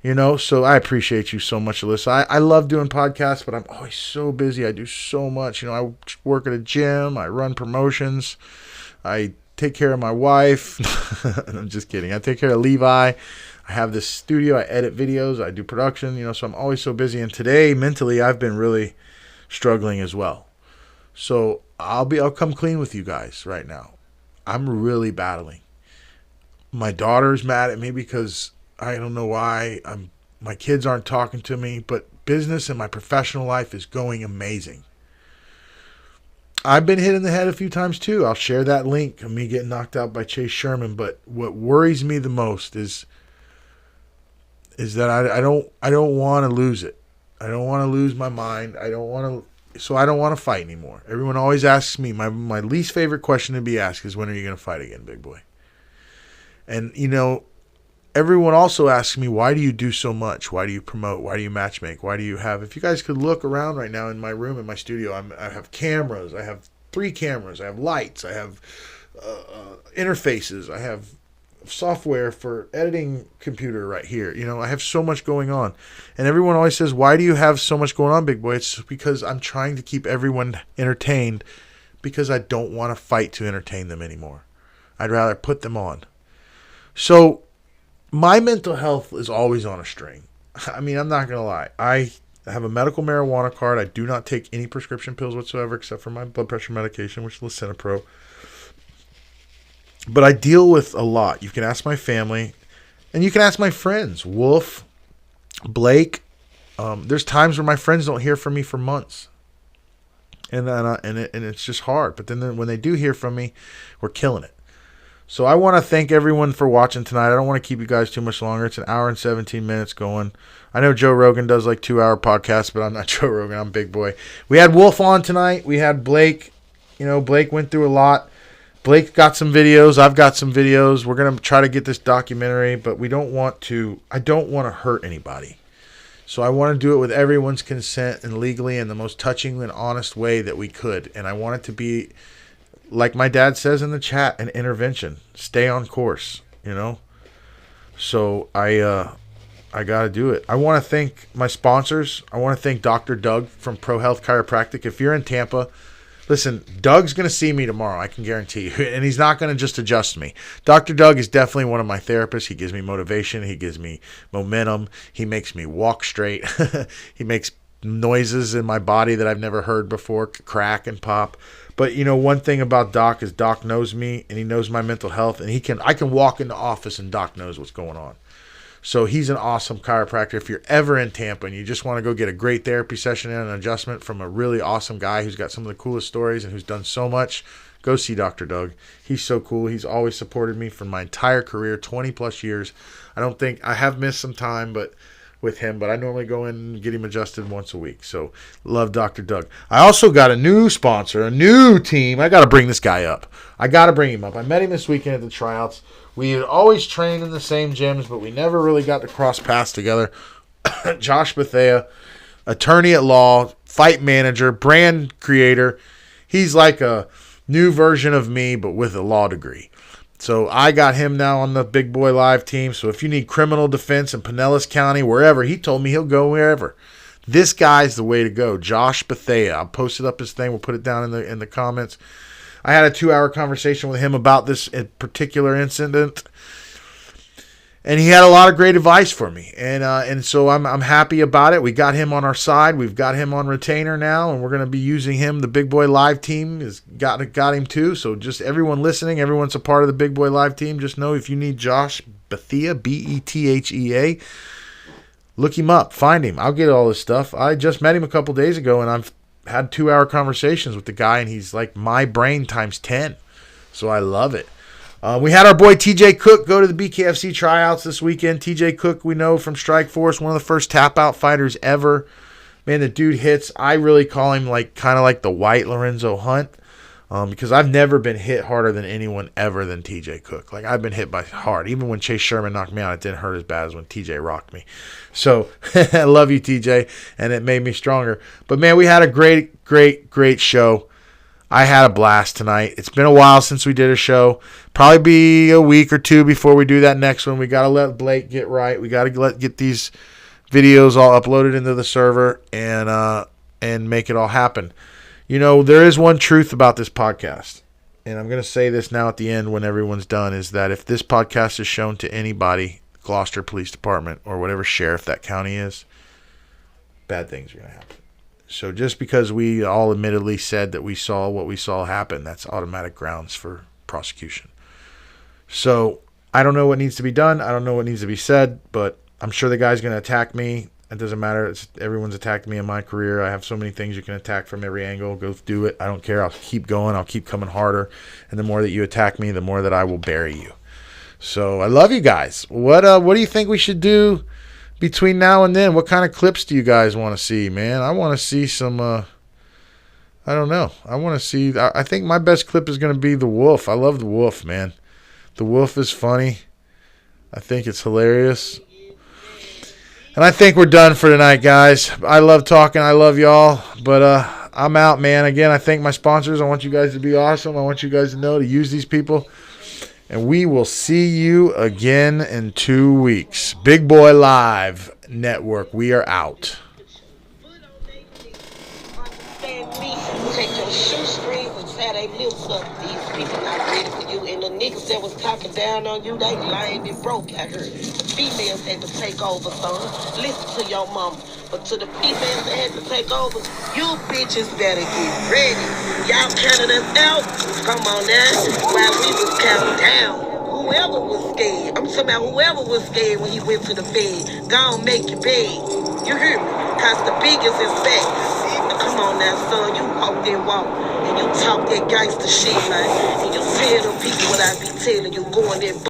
You know, so I appreciate you so much, Alyssa. I love doing podcasts, but I'm always so busy. I do so much. You know, I work at a gym. I run promotions. I take care of my wife. I'm just kidding. I take care of Levi. I have this studio. I edit videos. I do production. You know, so I'm always so busy. And today, mentally, I've been really struggling as well. So I'll come clean with you guys right now. I'm really battling. My daughter's mad at me because I don't know why. My kids aren't talking to me, but business and my professional life is going amazing. I've been hit in the head a few times too. I'll share that link of me getting knocked out by Chase Sherman. But what worries me the most is that I don't want to lose it. I don't want to lose my mind. So I don't want to fight anymore. Everyone always asks me, my least favorite question to be asked is, when are you going to fight again, big boy? And, you know, everyone also asks me, why do you do so much? Why do you promote? Why do you matchmake? Why do you have... If you guys could look around right now in my room, in my studio, I have cameras. I have 3 cameras. I have lights. I have interfaces. I have software for editing computer right here. You know, I have so much going on. And everyone always says, why do you have so much going on, big boy? It's because I'm trying to keep everyone entertained, because I don't want to fight to entertain them anymore. I'd rather put them on. So my mental health is always on a string. I mean, I'm not going to lie. I have a medical marijuana card. I do not take any prescription pills whatsoever except for my blood pressure medication, which is Lisinopril. But I deal with a lot. You can ask my family, and you can ask my friends. Wolf, Blake. There's times where my friends don't hear from me for months. And it's just hard. But then when they do hear from me, we're killing it. So I want to thank everyone for watching tonight. I don't want to keep you guys too much longer. It's an hour and 17 minutes going. I know Joe Rogan does like 2-hour podcasts, but I'm not Joe Rogan. I'm Big Boy. We had Wolf on tonight. We had Blake. You know, Blake went through a lot. Blake got some videos. I've got some videos. We're going to try to get this documentary, but I don't want to hurt anybody. So I want to do it with everyone's consent and legally in the most touching and honest way that we could. And I want it to be, like my dad says in the chat, an intervention. Stay on course, you know. So I got to do it. I want to thank my sponsors. I want to thank Dr. Doug from Pro Health Chiropractic. If you're in Tampa, listen, Doug's going to see me tomorrow, I can guarantee you. And he's not going to just adjust me. Dr. Doug is definitely one of my therapists. He gives me motivation. He gives me momentum. He makes me walk straight. He makes noises in my body that I've never heard before, crack and pop. But, you know, one thing about Doc is Doc knows me, and he knows my mental health. And I can walk in the office, and Doc knows what's going on. So he's an awesome chiropractor. If you're ever in Tampa and you just want to go get a great therapy session and an adjustment from a really awesome guy who's got some of the coolest stories and who's done so much, go see Dr. Doug. He's so cool. He's always supported me for my entire career, 20 plus years. I have missed some time with him, but I normally go in and get him adjusted once a week. So love Dr. Doug. I also got a new sponsor, a new team. I got to bring this guy up. I got to bring him up. I met him this weekend at the tryouts. We had always trained in the same gyms, but we never really got to cross paths together. Josh Bethea, attorney at law, fight manager, brand creator. He's like a new version of me, but with a law degree. So I got him now on the Big Boy Live team. So if you need criminal defense in Pinellas County, wherever, he told me he'll go wherever. This guy's the way to go. Josh Bethea. I'll post it up his thing. We'll put it down in the comments. I had a 2-hour conversation with him about this particular incident. And he had a lot of great advice for me, and so I'm happy about it. We got him on our side. We've got him on retainer now, and we're going to be using him. The Big Boy Live team has got him too. So just everyone listening, everyone's a part of the Big Boy Live team. Just know if you need Josh Bethea, Bethea, look him up, find him. I'll get all this stuff. I just met him a couple days ago, and I've had 2-hour conversations with the guy, and he's like my brain times 10. So I love it. We had our boy TJ Cook go to the BKFC tryouts this weekend. TJ Cook, we know from Strike Force, one of the first tap-out fighters ever. Man, the dude hits. I really call him kind of like the white Lorenzo Hunt, because I've never been hit harder than anyone ever than TJ Cook. Like, I've been hit by hard. Even when Chase Sherman knocked me out, it didn't hurt as bad as when TJ rocked me. So, I love you, TJ, and it made me stronger. But, man, we had a great, great, great show. I had a blast tonight. It's been a while since we did a show. Probably be a week or two before we do that next one. We got to let Blake get right. We got to get these videos all uploaded into the server and make it all happen. You know, there is one truth about this podcast, and I'm going to say this now at the end when everyone's done, is that if this podcast is shown to anybody, Gloucester Police Department or whatever sheriff that county is, bad things are going to happen. So just because we all admittedly said that we saw what we saw happen, that's automatic grounds for prosecution. So I don't know what needs to be done. I don't know what needs to be said, but I'm sure the guy's going to attack me. It doesn't matter. Everyone's attacked me in my career. I have so many things you can attack from every angle. Go do it. I don't care. I'll keep going. I'll keep coming harder. And the more that you attack me, the more that I will bury you. So I love you guys. What do you think we should do between now and then? What kind of clips do you guys want to see, man? I want to see some, I don't know. I think my best clip is going to be the Wolf. I love the Wolf, man. The Wolf is funny. I think it's hilarious. And I think we're done for tonight, guys. I love talking. I love y'all. But I'm out, man. Again, I thank my sponsors. I want you guys to be awesome. I want you guys to know to use these people. And we will see you again in 2 weeks. Big Boy Live Network. We are out.
Take your shoestrings and tie their lips up. These people not ready for you. And the niggas that was talking down on you, they lame and broke, I heard. The females had to take over, son. Listen to your mama. But to the females that had to take over, you bitches better get ready. Y'all counted us out. Come on now. While we was counting down. Whoever was scared. I'm talking about whoever was scared when he went to the bed. Go on, make your bed. You hear me? Cause the biggest is back. Come on now, son. You walk that walk. And you talk that gangster shit, man. And you tell them people what I be telling you. Going that